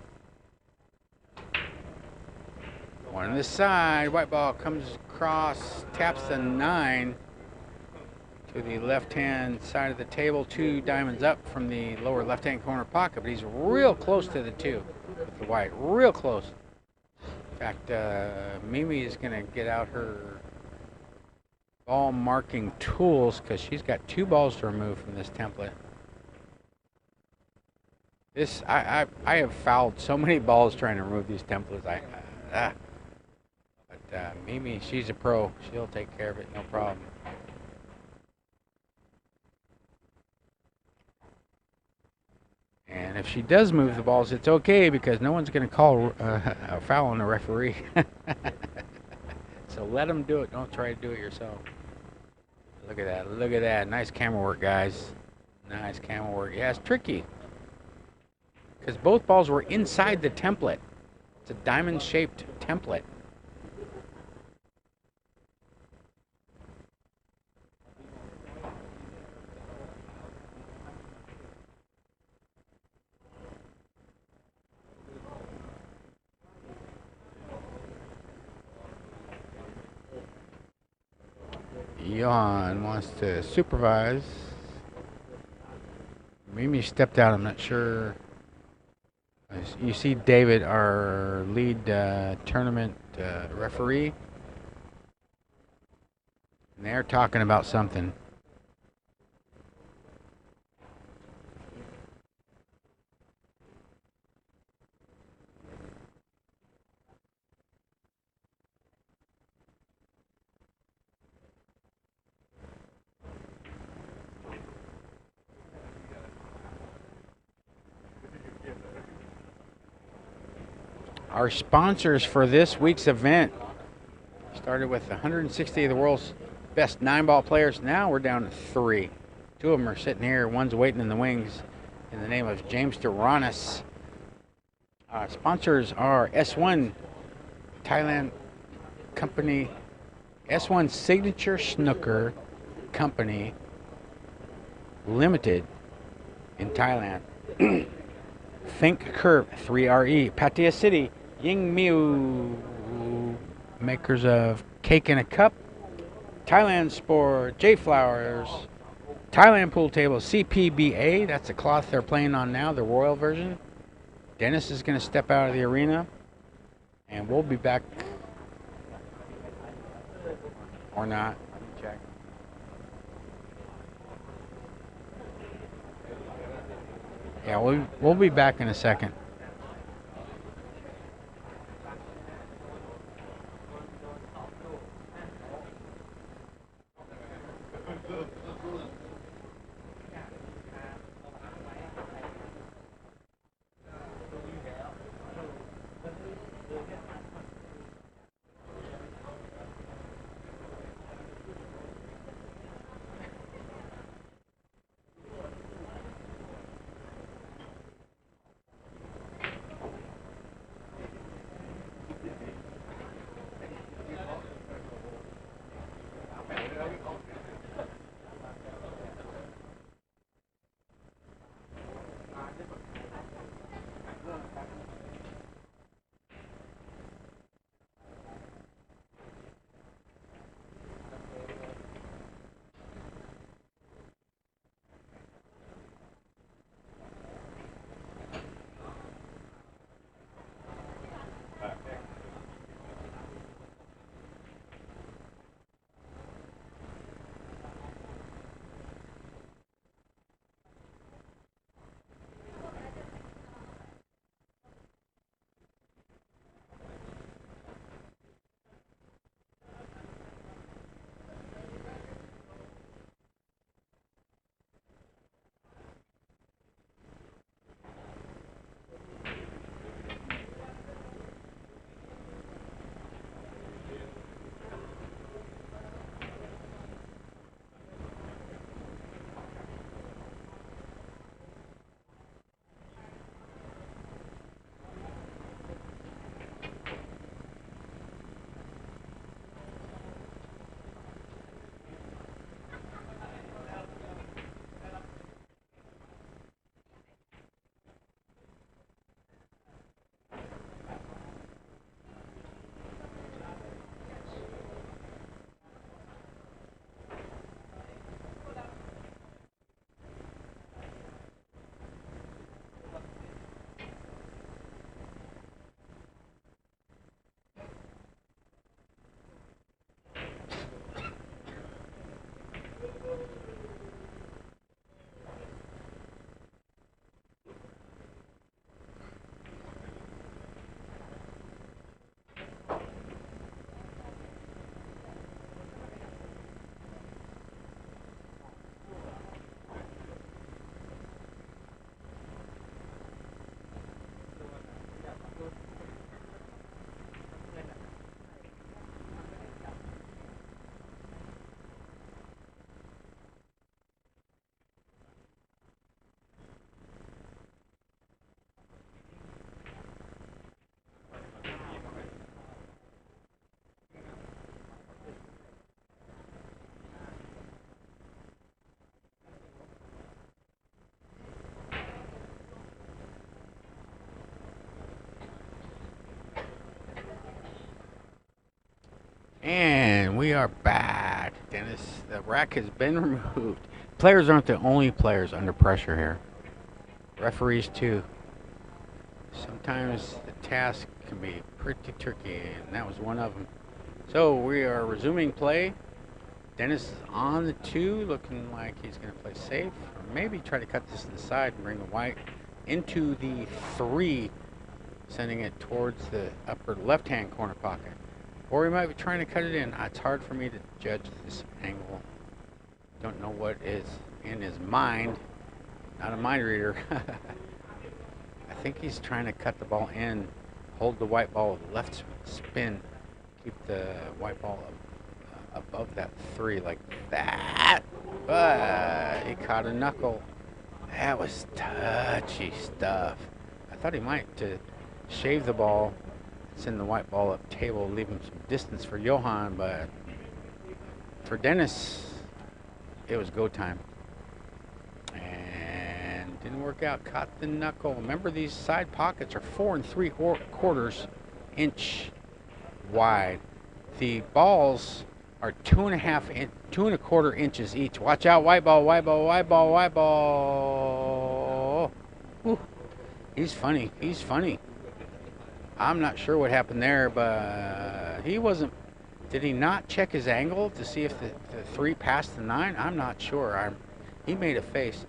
1 on this side. White ball comes across, taps the 9 to the left-hand side of the table. 2 diamonds up from the lower left-hand corner pocket, but he's real close to the 2 with the white. Real close. In fact, Mimi is going to get out her ball marking tools because she's got 2 balls to remove from this template. I have fouled so many balls trying to remove these templates. But Mimi, she's a pro. She'll take care of it, no problem. And if she does move the balls, it's okay because no one's going to call a foul on the referee. So let them do it. Don't try to do it yourself. Look at that. Look at that. Nice camera work, guys. Nice camera work. Yeah, it's tricky because both balls were inside the template. It's a diamond-shaped template. Johann wants to supervise. Mimi stepped out, I'm not sure. You see David, our lead tournament referee. And they're talking about something. Our sponsors for this week's event started with 160 of the world's best 9-ball players. Now we're down to 3. 2 of them are sitting here. One's waiting in the wings in the name of James Duranis. Sponsors are S1 Thailand Company, S1 Signature Snooker, Company Limited in Thailand. Think Curve 3RE, Pattaya City, Ying Miu, makers of Cake in a Cup, Thailand Sport, J Flowers, Thailand Pool Table, CPBA, that's the cloth they're playing on now, the royal version. Dennis is going to step out of the arena, and we'll be back. Or not. Let me check. Yeah, we'll be back in a second. And we are back. Dennis, the rack has been removed. Players aren't the only players under pressure here. Referees too. Sometimes the task can be pretty tricky, and that was one of them. So we are resuming play. Dennis is on the 2, looking like he's going to play safe. Or maybe try to cut this to the side and bring the white into the 3, sending it towards the upper left-hand corner pocket. Or he might be trying to cut it in. It's hard for me to judge this angle. Don't know what is in his mind. Not a mind reader. I think he's trying to cut the ball in, hold the white ball with left spin, keep the white ball above that 3 like that. But he caught a knuckle. That was touchy stuff. I thought he might shave the ball, send the white ball up table, leave him some distance for Johann, but for Dennis, it was go time. And didn't work out. Caught the knuckle. Remember, these side pockets are 4 3/4 inch wide. The balls are 2.25 inches each. Watch out! White ball! White ball! White ball! White ball! Ooh, he's funny. He's funny. I'm not sure what happened there, but he wasn't. Did he not check his angle to see if the 3 passed the 9? I'm not sure. He made a face.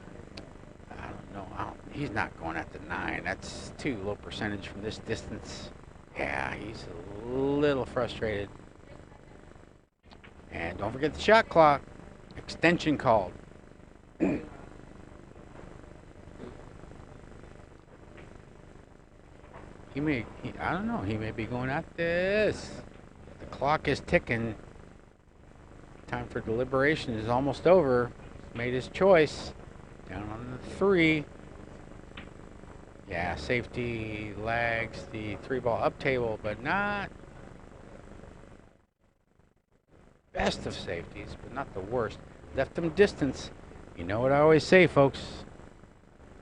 I don't know. He's not going at the 9. That's too low percentage from this distance. Yeah, he's a little frustrated. And don't forget the shot clock. Extension called. I don't know, he may be going at this. The clock is ticking. Time for deliberation is almost over. He's made his choice. Down on the 3. Yeah, safety lags the 3-ball up table, but not best of safeties, but not the worst. Left him distance. You know what I always say, folks.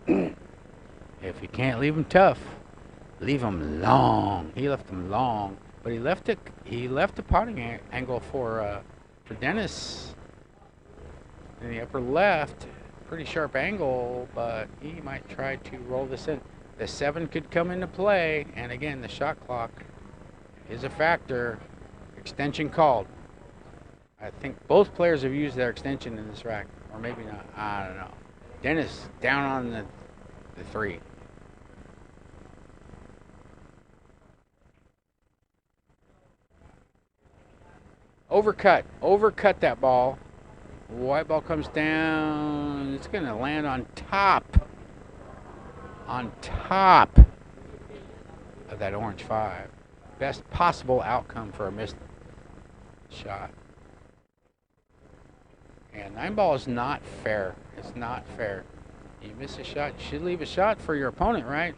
If you can't leave him tough, leave him long. He left him long, but he left a potting angle for Dennis in the upper left. Pretty sharp angle, but he might try to roll this in. The 7 could come into play, and again, the shot clock is a factor. Extension called. I think both players have used their extension in this rack, or maybe not. I don't know. Dennis down on the 3. Overcut that ball. White ball comes down. It's going to land on top of that orange 5. Best possible outcome for a missed shot. And 9 ball is not fair. It's not fair. You miss a shot, you should leave a shot for your opponent, right?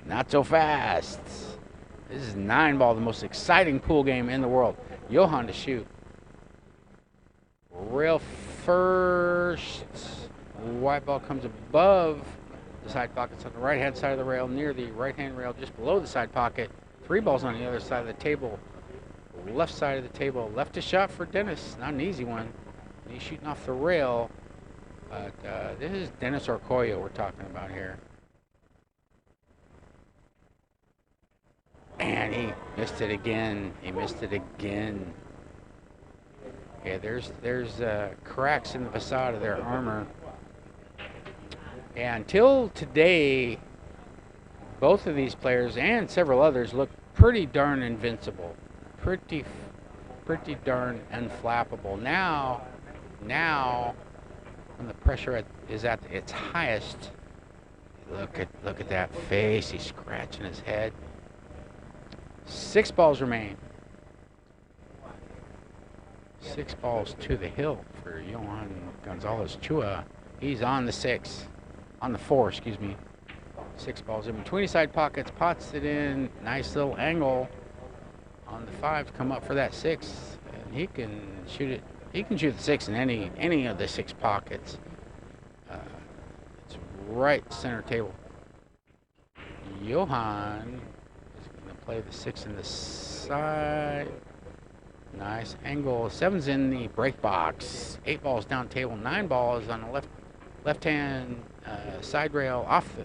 Not so fast. This is 9 ball, the most exciting pool game in the world. Johann to shoot. Rail first. White ball comes above the side pockets on the right-hand side of the rail, near the right-hand rail, just below the side pocket. 3 balls on the other side of the table. Left side of the table. Left a shot for Dennis. Not an easy one. He's shooting off the rail. But this is Dennis Orcollo we're talking about here. And he missed it again. He missed it again. Yeah, there's cracks in the facade of their armor. And until today, both of these players and several others look pretty darn invincible. Pretty darn unflappable. Now, when the pressure is at its highest, look at that face. He's scratching his head. 6 balls remain. 6 balls to the hill for Johann Chua. He's on the 6. On the 4, excuse me. 6 balls in between side pockets. Pots it in. Nice little angle on the 5 to come up for that 6. And he can shoot it. He can shoot the 6 in any of the 6 pockets. It's right center table. Johann is going to play the 6 in the side. Nice angle. 7's in the break box. 8 balls down table. 9 balls on the left-hand side rail, off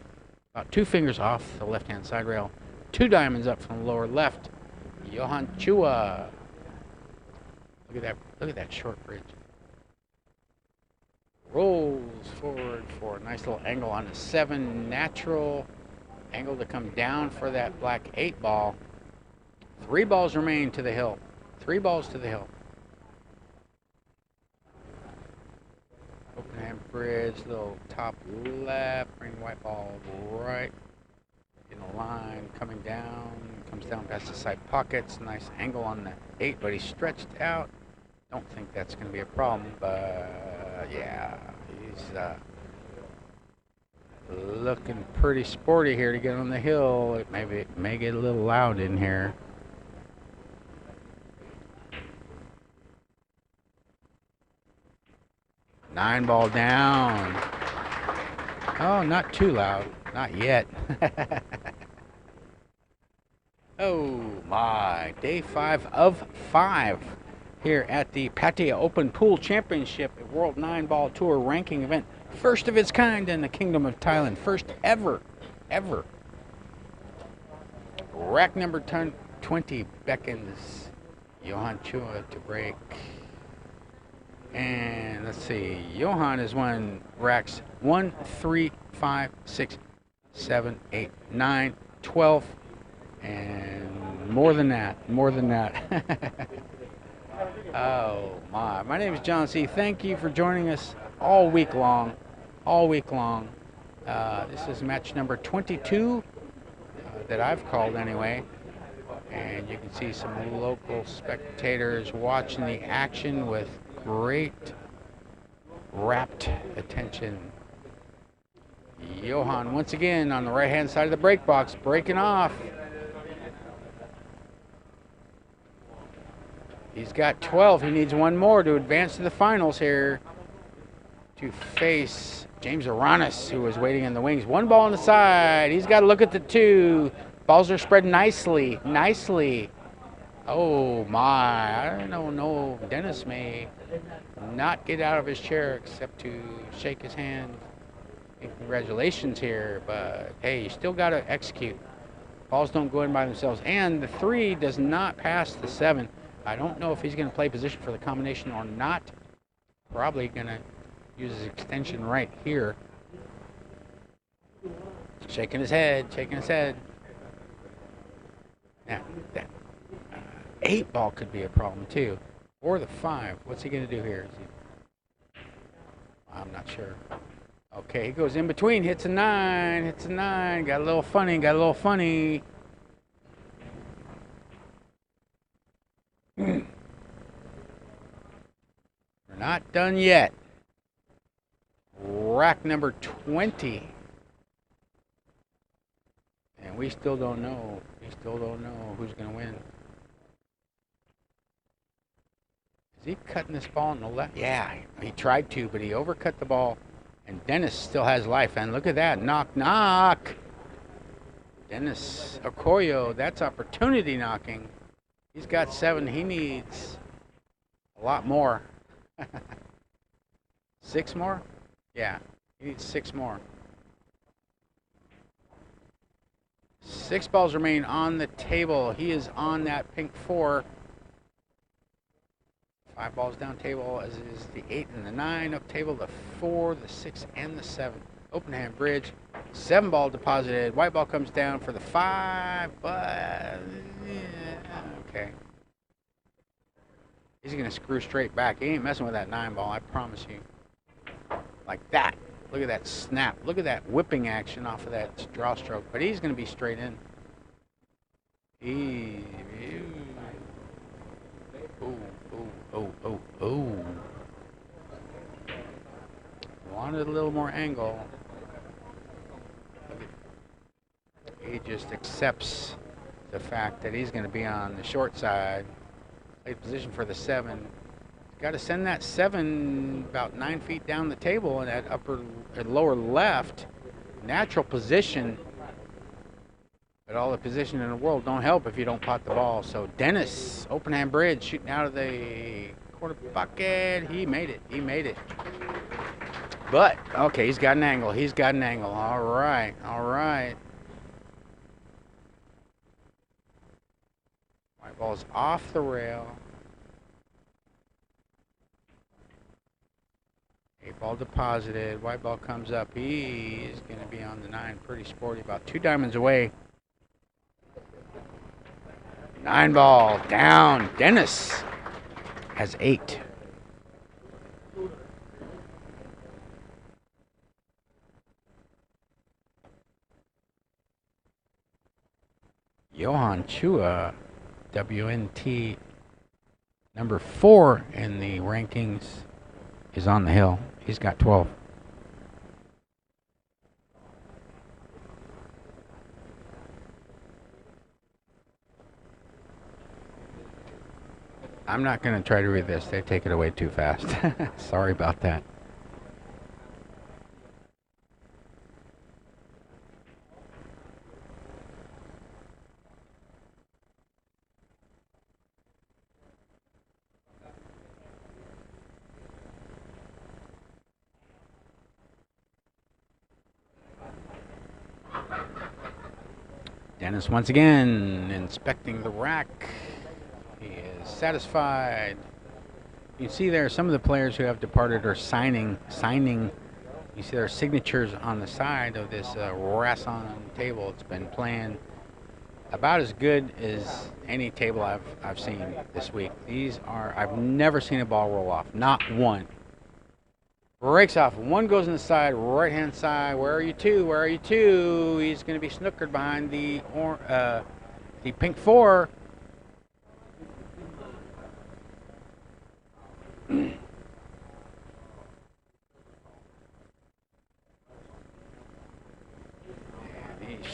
about 2 fingers off the left-hand side rail. 2 diamonds up from the lower left. Johann Chua. Look at that short bridge. Rolls forward for a nice little angle on the 7. Natural angle to come down for that black 8 ball. 3 balls remain to the hill. 3 balls to the hill. Open hand bridge, little top left, bring white ball right in the line, coming down, comes down past the side pockets. Nice angle on the 8, but he's stretched out. Don't think that's going to be a problem, but yeah, he's looking pretty sporty here to get on the hill. It may get a little loud in here. 9 ball down. Oh, not too loud. Not yet. Oh my, day 5 of 5 here at the Pattaya Open Pool Championship, a World 9-Ball Tour ranking event. First of its kind in the Kingdom of Thailand. First ever. Rack number 20 beckons Johann Chua to break. And let's see, Johann is won racks 1, 3, 5, 6, 7, 8, 9, 12, and more than that. Oh my name is John C. Thank you for joining us all week long. This is match number 22 that I've called anyway. And you can see some local spectators watching the action with great rapt attention. Johann once again on the right hand side of the break box, breaking off. He's got 12. He needs one more to advance to the finals here to face James Aranis, who was waiting in the wings. 1 ball on the side. He's got to look at the 2. Balls are spread nicely. Oh my, I don't know. Dennis may not get out of his chair except to shake his hand. And congratulations here, but hey, you still got to execute. Balls don't go in by themselves. And the 3 does not pass the 7. I don't know if he's going to play position for the combination or not. Probably going to use his extension right here. Shaking his head. Now, that 8 ball could be a problem too. Or the 5. What's he going to do here? I'm not sure. Okay, he goes in between, hits a 9. Got a little funny. We're not done yet. Rack number 20. And we still don't know. Who's going to win. Is he cutting this ball on the left? Yeah, he tried to, but he overcut the ball. And Dennis still has life. And look at that. Knock. Dennis Orcollo, that's opportunity knocking. He's got 7. He needs a lot more. 6 more? Yeah, he needs 6 more. 6 balls remain on the table. He is on that pink 4. 5 balls down table, as is the 8 and the 9 up table, the 4, the 6, and the 7. Open hand bridge. 7 ball deposited. White ball comes down for the 5, but okay. He's going to screw straight back. He ain't messing with that 9 ball, I promise you. Like that. Look at that snap. Look at that whipping action off of that draw stroke. But he's going to be straight in. Oh. Wanted a little more angle. He just accepts the fact that he's going to be on the short side. Play position for the 7. Got to send that 7 about 9 feet down the table in that lower left. Natural position. But all the position in the world don't help if you don't pot the ball. So Dennis, open hand bridge, shooting out of the corner bucket. He made it. But, okay, he's got an angle. All right. White ball's off the rail. 8 ball deposited. White ball comes up. He's going to be on the 9. Pretty sporty. About 2 diamonds away. 9 ball down. Dennis has 8. Johann Chua, WNT number 4 in the rankings, is on the hill. He's got 12. I'm not going to try to read this. They take it away too fast. Sorry about that. Dennis once again inspecting the rack. He is satisfied. You see there some of the players who have departed are signing. You see their signatures on the side of this Rasson table. It's been playing about as good as any table I've seen this week. I've never seen a ball roll off, not one. Breaks off. One goes in the side, right-hand side. Where are you two? Where are you two? He's going to be snookered behind the pink 4. He's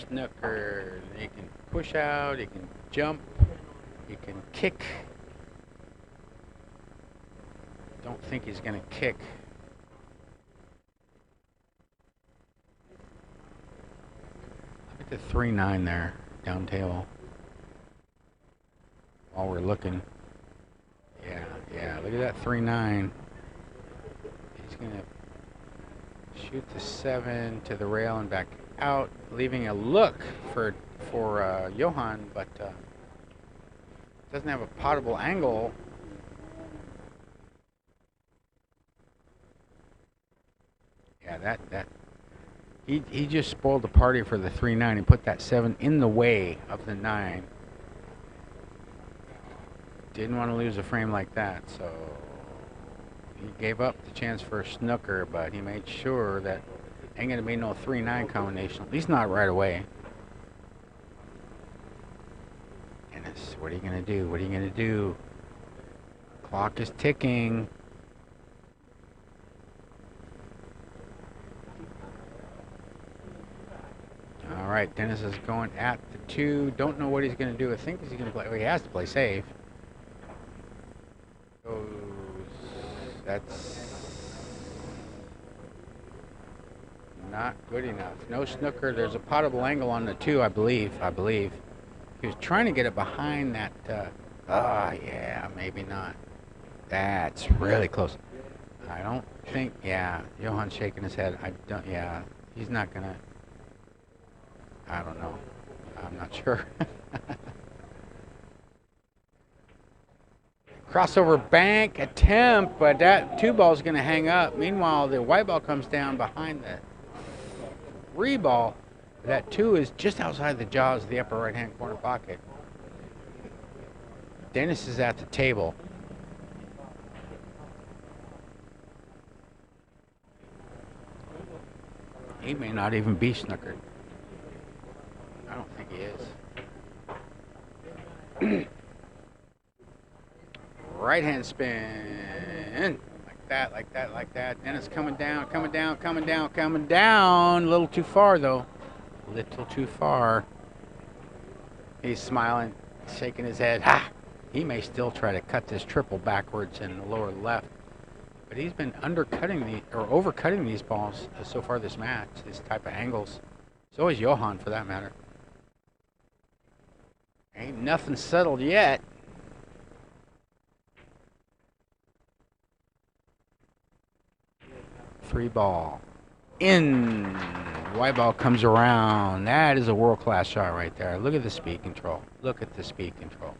snookered. He can push out. He can jump. He can kick. Don't think he's going to kick. The 3-9 there, down table. While we're looking. Yeah, look at that 3-9. He's going to shoot the 7 to the rail and back out, leaving a look for Johann, but doesn't have a potable angle. Yeah, that He just spoiled the party for the 3-9 and put that 7 in the way of the 9. Didn't want to lose a frame like that, so he gave up the chance for a snooker, but he made sure that ain't going to be no 3-9 combination, at least not right away. Dennis, what are you going to do? What are you going to do? Clock is ticking. All right, Dennis is going at the 2. Don't know what he's going to do. I think he's going to play. Well, he has to play safe. Goes. That's not good enough. No snooker. There's a potable angle on the 2, I believe. He was trying to get it behind that. Yeah, maybe not. That's really close. I don't think. Yeah, Johann's shaking his head. I don't. Yeah, he's not gonna. I don't know. I'm not sure. Crossover bank attempt, but that 2 ball is going to hang up. Meanwhile, the white ball comes down behind the 3 ball. That 2 is just outside the jaws of the upper right-hand corner pocket. Dennis is at the table. He may not even be snookered. I don't think he is. Right hand spin. Like that. Dennis coming down. A little too far, though. A little too far. He's smiling, shaking his head. Ha! He may still try to cut this triple backwards in the lower left. But he's been overcutting these balls so far this match, this type of angles. So is Johann, for that matter. Ain't nothing settled yet. Three ball. In. White ball comes around. That is a world-class shot right there. Look at the speed control. Look at the speed control.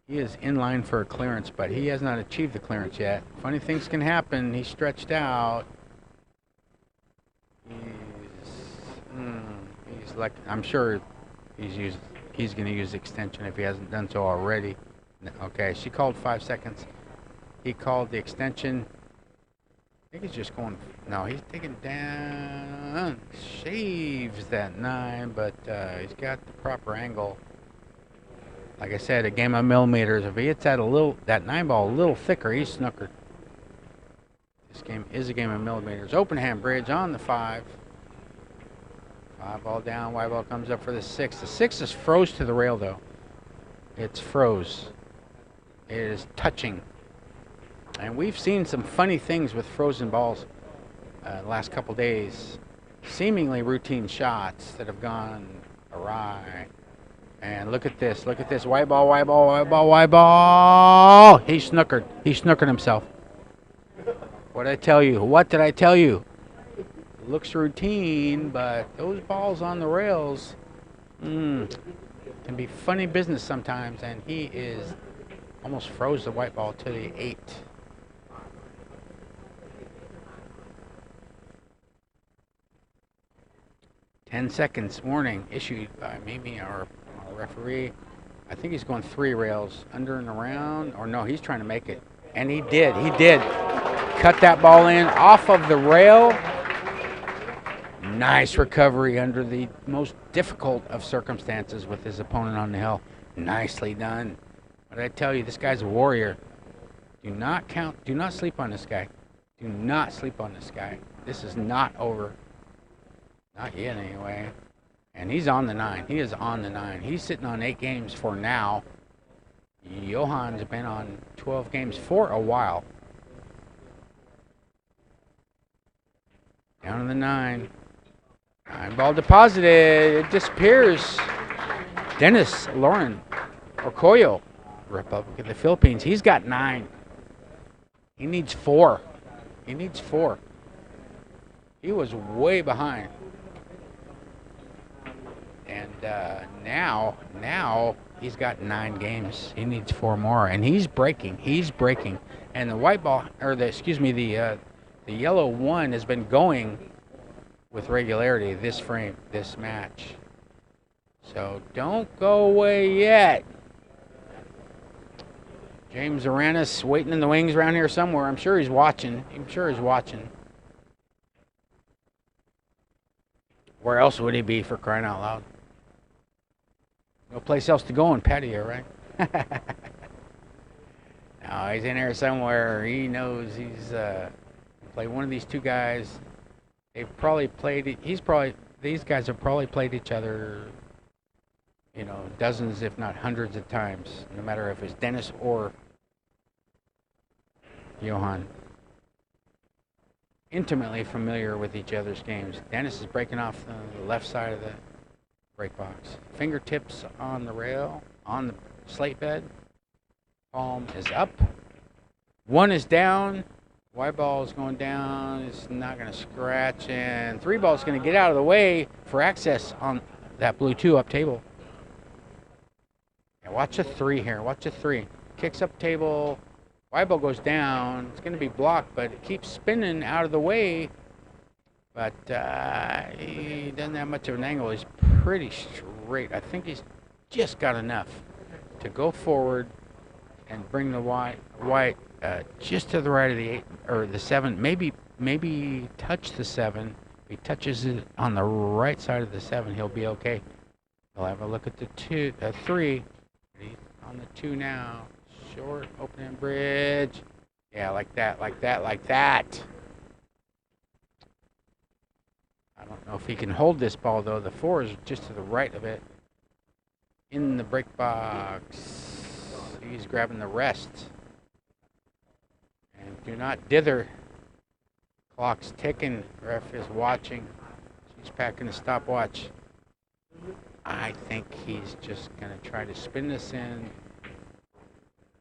He is in line for a clearance, but he has not achieved the clearance yet. Funny things can happen. He's stretched out. He's like, I'm sure he's going to use extension if he hasn't done so already. Okay, she called 5 seconds. He called the extension. I think he's just going, no, he's taking down, shaves that 9, but he's got the proper angle. Like I said, a game of millimeters. If he hits that 9 ball a little thicker, he's snookered. This game is a game of millimeters. Open hand bridge on the 5. 5 ball down, white ball comes up for the 6. The 6 is froze to the rail, though. It's froze. It is touching. And we've seen some funny things with frozen balls the last couple days. Seemingly routine shots that have gone awry. And look at this. Look at this. White ball, white ball, white ball, white ball. He snookered. He snookered himself. What did I tell you? What did I tell you? looks routine, but those balls on the rails can be funny business sometimes, and he is almost froze the white ball to the 8. "10 seconds warning issued by maybe our referee." I think he's going 3 rails, under and around, or no, he's trying to make it. And he did. Cut that ball in off of the rail. Nice recovery under the most difficult of circumstances with his opponent on the hill. Nicely done. What did I tell you? This guy's a warrior. Do not sleep on this guy. Do not sleep on this guy. This is not over. Not yet, anyway. And he's on the 9. He is on the 9. He's sitting on 8 games for now. Johann's been on 12 games for a while. Down to the 9. 9 ball deposited. It disappears. Dennis Lauren Orcollo, Republic of the Philippines. He's got 9. He needs 4. He was way behind. And now he's got 9 games. He needs 4 more, and he's breaking. And the white ball, or the yellow 1 has been going with regularity this match. So don't go away yet. James Aranis waiting in the wings around here somewhere. I'm sure he's watching. Where else would he be, for crying out loud? No place else to go in Pattaya, right? No, he's in there somewhere. He knows he's played one of these 2 guys. They've probably played. These guys have probably played each other, dozens, if not hundreds of times. No matter if it's Dennis or Johann. Intimately familiar with each other's games. Dennis is breaking off the left side of the break box. Fingertips on the rail, on the slate bed. Palm is up. 1 is down. White ball is going down. It's not going to scratch. And 3 ball is going to get out of the way for access on that blue 2 up table. Now watch a 3 here. Kicks up table. White ball goes down. It's going to be blocked, but it keeps spinning out of the way. But he doesn't have much of an angle. He's pretty straight. I think he's just got enough to go forward and bring the white just to the right of the 8 or the 7. Maybe touch the 7. If he touches it on the right side of the 7, he'll be okay. We'll have a look at the 3. He's on the 2 now. Short, opening bridge. Yeah, like that. I don't know if he can hold this ball, though. The 4 is just to the right of it. In the break box. He's grabbing the rest. And do not dither. Clock's ticking. Ref is watching. She's packing a stopwatch. I think he's just going to try to spin this in.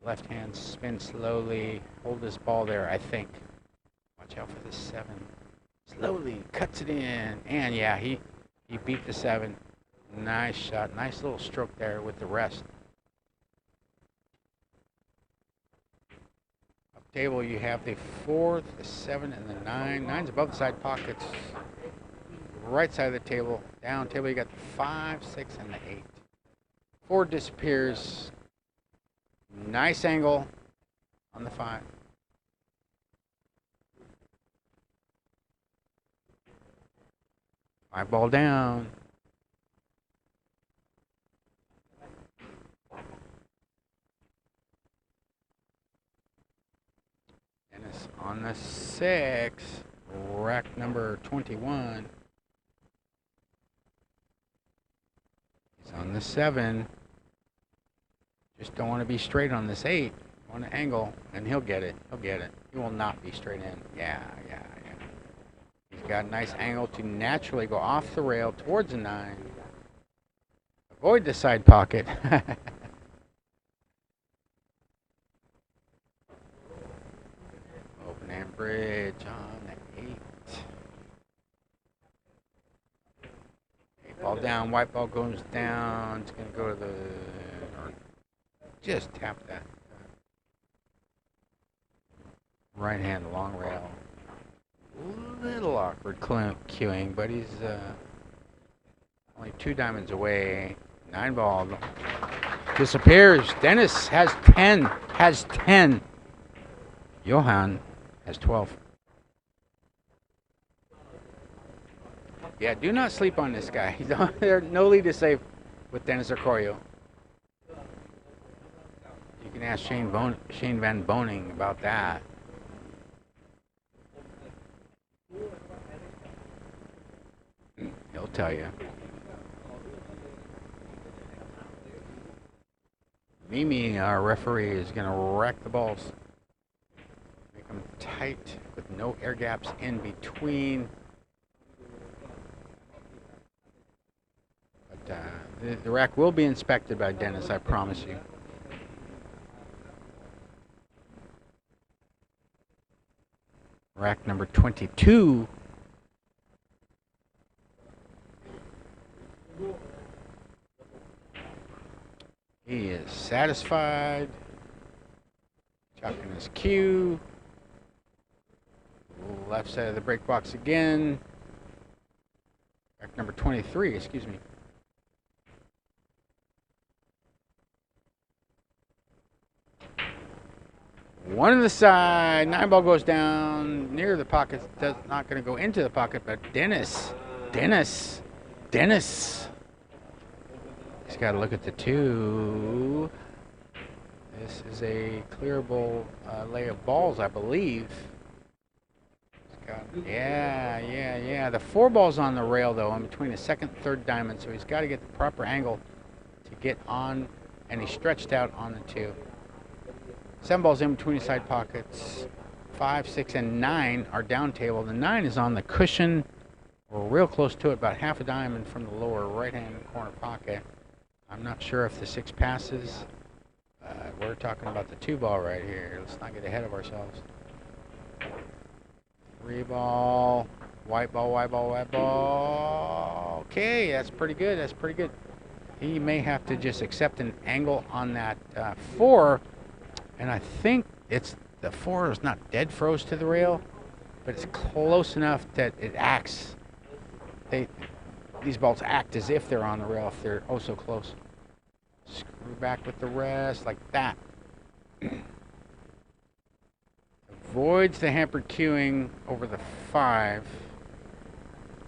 Left hand spin slowly. Hold this ball there, I think. Watch out for the 7. Slowly cuts it in. And yeah, he beat the 7. Nice shot. Nice little stroke there with the rest. Up table, you have the 4, the 7, and the 9. 9's above the side pockets. Right side of the table. Down table, you got the 5, 6, and the 8. 4 disappears. Nice angle on the 5. White ball down. Dennis on the 6. Rack number 21. He's on the 7. Just don't want to be straight on this 8. Want to angle, and he'll get it. He will not be straight in. Yeah. He's got a nice angle to naturally go off the rail towards the 9. Avoid the side pocket. Open and bridge on the 8. down. White ball goes down. It's going to go to the... Or just tap that. Right hand long rail. Little awkward cueing, but he's only 2 diamonds away. 9 ball. Disappears. Dennis has 10. Has 10. Johann has 12. Yeah, do not sleep on this guy. There's no lead is safe with Dennis Orcollo. You can ask Shane Van Boning about that. He'll tell you. Mimi, our referee, is going to rack the balls. Make them tight with no air gaps in between. But the rack will be inspected by Dennis, I promise you. Rack number 22. He is satisfied. Chucking his cue. Left side of the break box again. Rack number 23, excuse me. One on the side. 9 ball goes down near the pocket. Not going to go into the pocket, but Dennis. He's got to look at the 2. This is a clearable lay of balls, I believe. Yeah. The 4 ball's on the rail, though, in between the 2nd and 3rd diamond, so he's got to get the proper angle to get on, and he's stretched out on the 2. 7 balls in between the side pockets. 5, 6, and 9 are down table. The 9 is on the cushion. We're real close to it, about half a diamond from the lower right-hand corner pocket. I'm not sure if the 6 passes. We're talking about the 2 ball right here. Let's not get ahead of ourselves. 3 ball. White ball. Okay, that's pretty good. He may have to just accept an angle on that 4. And I think it's the 4 is not dead froze to the rail, but it's close enough that it acts. These balls act as if they're on the rail if they're oh so close. Screw back with the rest like that. Avoids the hampered cueing over the 5.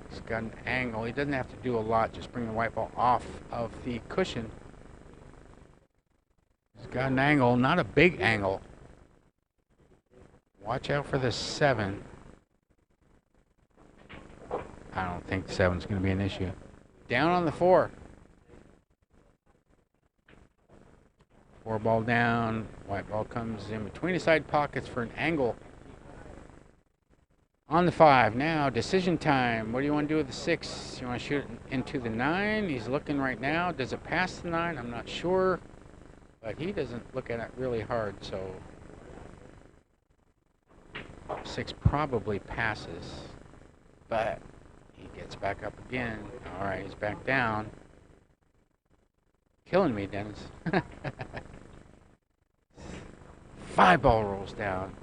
He's got an angle. He doesn't have to do a lot. Just bring the white ball off of the cushion. He's got an angle, not a big angle. Watch out for the 7. I don't think the 7's going to be an issue. Down on the 4. 4 ball down. White ball comes in between the side pockets for an angle. On the 5. Now, decision time. What do you want to do with the 6? You want to shoot it into the 9? He's looking right now. Does it pass the 9? I'm not sure. But he doesn't look at it really hard, so 6 probably passes. But he gets back up again. All right, he's back down. Killing me, Dennis. 5 ball rolls down.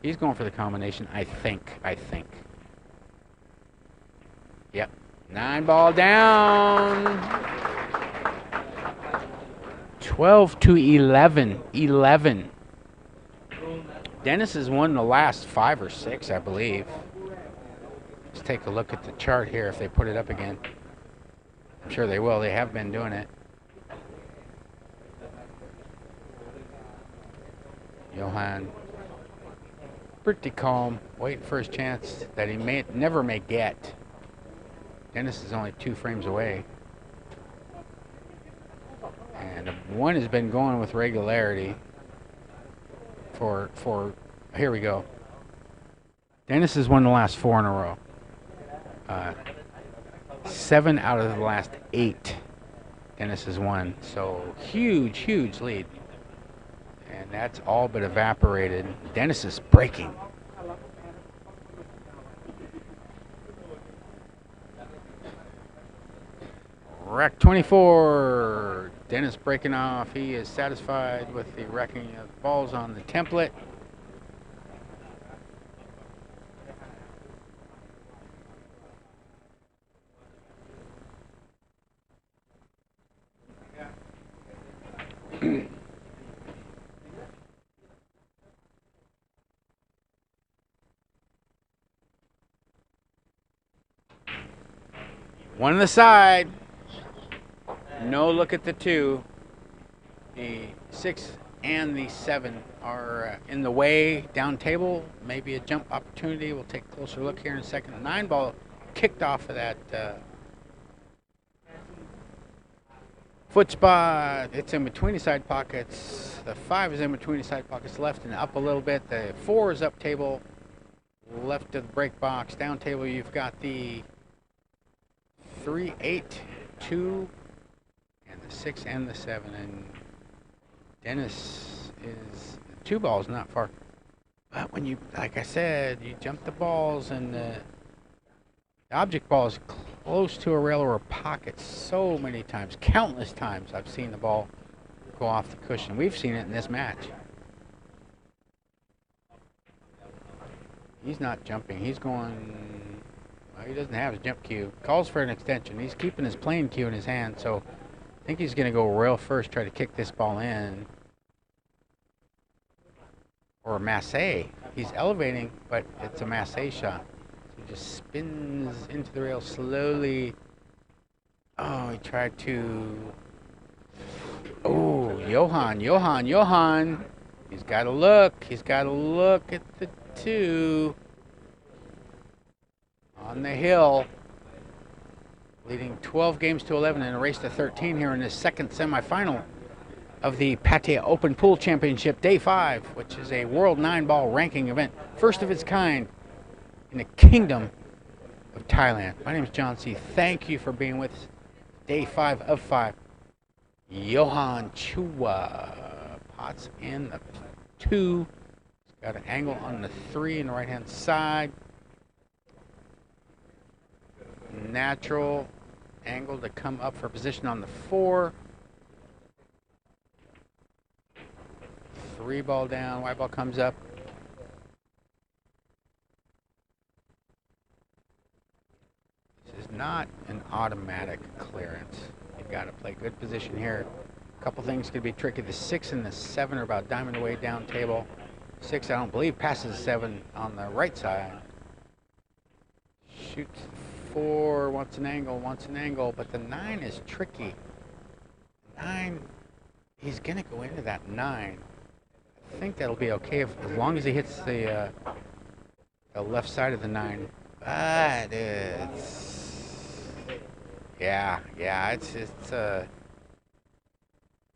He's going for the combination, I think. Yep. 9 ball down. 12 to 11. 11. Dennis has won the last 5 or 6, I believe. Let's take a look at the chart here if they put it up again. I'm sure they will. They have been doing it. Johann, pretty calm, waiting for his chance that he never may get. Dennis is only 2 frames away. And 1 has been going with regularity for here we go. Dennis has won the last 4 in a row. 7 out of the last 8 Dennis has won. So huge lead. And that's all but evaporated. Dennis is breaking. Rack 24. Dennis breaking off. He is satisfied with the racking of balls on the template. One on the side. No look at the 2. The 6 and the 7 are in the way down table. Maybe a jump opportunity. We'll take a closer look here in a second. The 9 ball kicked off of that foot spot. It's in between the side pockets. The 5 is in between the side pockets, left and up a little bit. The 4 is up table, left of the break box. Down table, you've got the 3, 8, 2, and the 6 and the 7. And Dennis is, the 2 balls not far. But when you, like I said, you jump the balls and the object ball is close to a rail or a pocket so many times, countless times I've seen the ball go off the cushion. We've seen it in this match. He's not jumping. He's going, well, he doesn't have his jump cue. Calls for an extension. He's keeping his playing cue in his hand, so I think he's going to go rail first, try to kick this ball in. Or a masse. He's elevating, but it's a masse shot. He just spins into the rail slowly. Oh, he tried to... Oh, Johann. He's got to look. He's got to look at the 2 on the hill. Leading 12 games to 11 in a race to 13 here in the second semifinal of the Pattaya Open Pool Championship, Day 5, which is a World 9-ball ranking event, first of its kind in the Kingdom of Thailand. My name is John C. Thank you for being with us. Day 5 of 5. Johann Chua. Pots in the 2. He's got an angle on the 3 on the right-hand side. Natural angle to come up for position on the 4. 3 ball down, white ball comes up. This is not an automatic clearance. You've got to play good position here. A couple things could be tricky. The 6 and the 7 are about diamond away down table. 6, I don't believe, passes the 7 on the right side. Shoots 4, wants an angle, but the 9 is tricky. 9, he's going to go into that 9. I think that'll be okay as long as he hits the left side of the 9. But it's, yeah, it's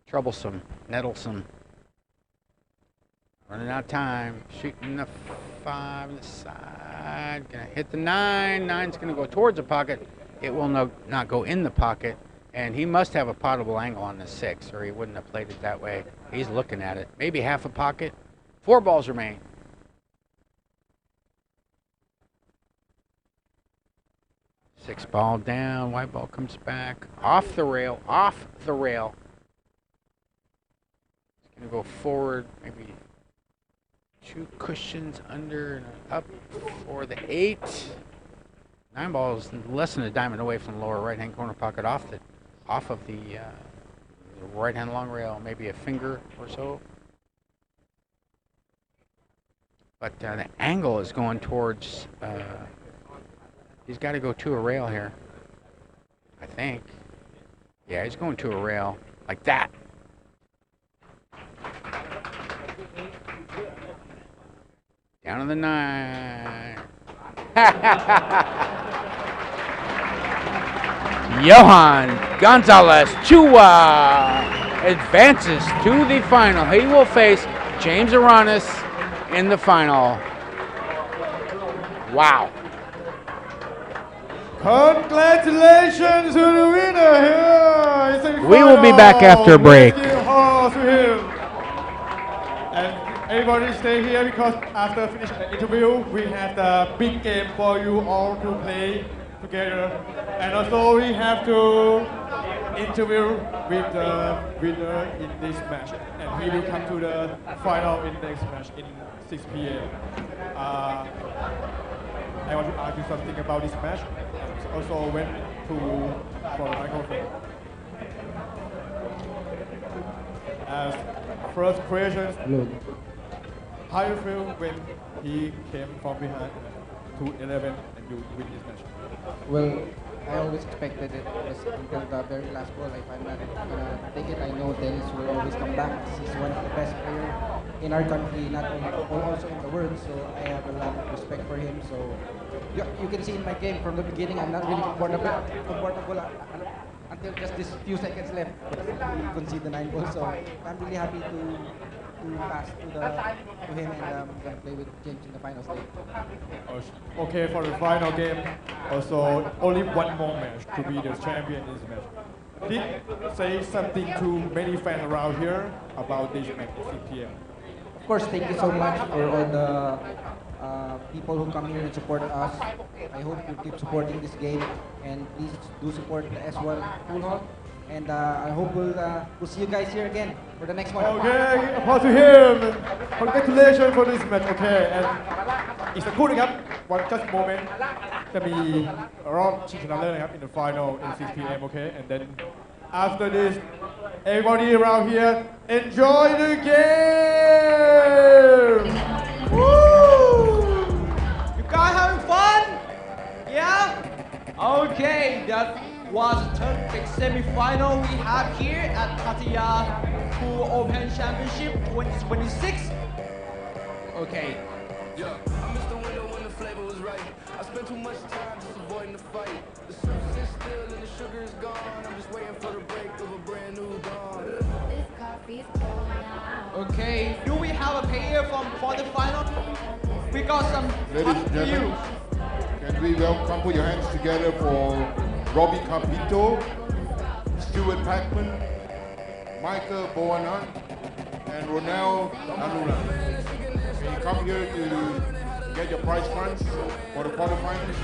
troublesome, nettlesome. Running out of time. Shooting the 5 on the side. Gonna hit the 9. 9's gonna go towards the pocket. It will not go in the pocket. And he must have a potable angle on the 6, or he wouldn't have played it that way. He's looking at it. Maybe half a pocket. 4 balls remain. Six ball down. White ball comes back. Off the rail. Off the rail. It's going to go forward. Maybe 2 cushions under and up for the 8. 9 balls less than a diamond away from the lower right-hand corner pocket off of the right-hand long rail, maybe a finger or so. But the angle is going towards, he's got to go to a rail here, I think. Yeah, he's going to a rail, like that. Down to the 9. Johann Gonzalez Chua advances to the final. He will face James Aranis in the final. Wow. Congratulations to the winner here. We will be back after a break. And everybody stay here because after finishing the interview, we have the big game for you all to play together. And also we have to interview with the winner in this match, and he will come to the final in next match in 6 p.m. I want to ask you something about this match. Also went to for the microphone. As first question, how you feel when he came from behind 2-11 and you win this match? Well, I always expected it until the very last ball. If I'm not gonna take it, I know Dennis will always come back. He's one of the best players in our country, not only also in the world. So I have a lot of respect for him. So you can see in my game from the beginning, I'm not really comfortable until just this few seconds left. But we concede the 9 balls, so I'm really happy to pass to him, and I'm gonna play with James in the final stage. Okay, for the final game, also only one more match to be the champion in this match. Did say something to many fans around here about this match at 6 p.m. Of course, thank you so much for all the people who come here and support us. I hope you keep supporting this game, and please do support as well Pool Hall. And I hope we'll see you guys here again for the next one. Okay, applause to him. Congratulations for this match. Okay, and อีกสักครู่นะครับ one just moment จะมีรอบชิงชนะเลิศนะครับ in the final in 6 p.m. Okay, and then after this, everybody around here enjoy the game. Woo! You guys having fun? Yeah? Okay, that was a terrific semi-final we have here at Pattaya Pool Open Championship 2026. Okay. Yeah, I missed the window when the flavor was right. I spent too much time just avoiding the fight. The surface is still and the sugar is gone. I'm just waiting for the break of a brand new dawn. This coffee's cold now. Okay, do we have a player from quarterfinal? We got some Ladies and gentlemen, can we welcome, put your hands together for Robbie Capito, Stuart Packman, Michael Boanan, and Ronald Anuran. Can you come here to get your prize funds for the quarterfinals?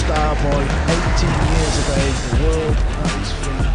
Starboy, 18 years of age, the world that is free.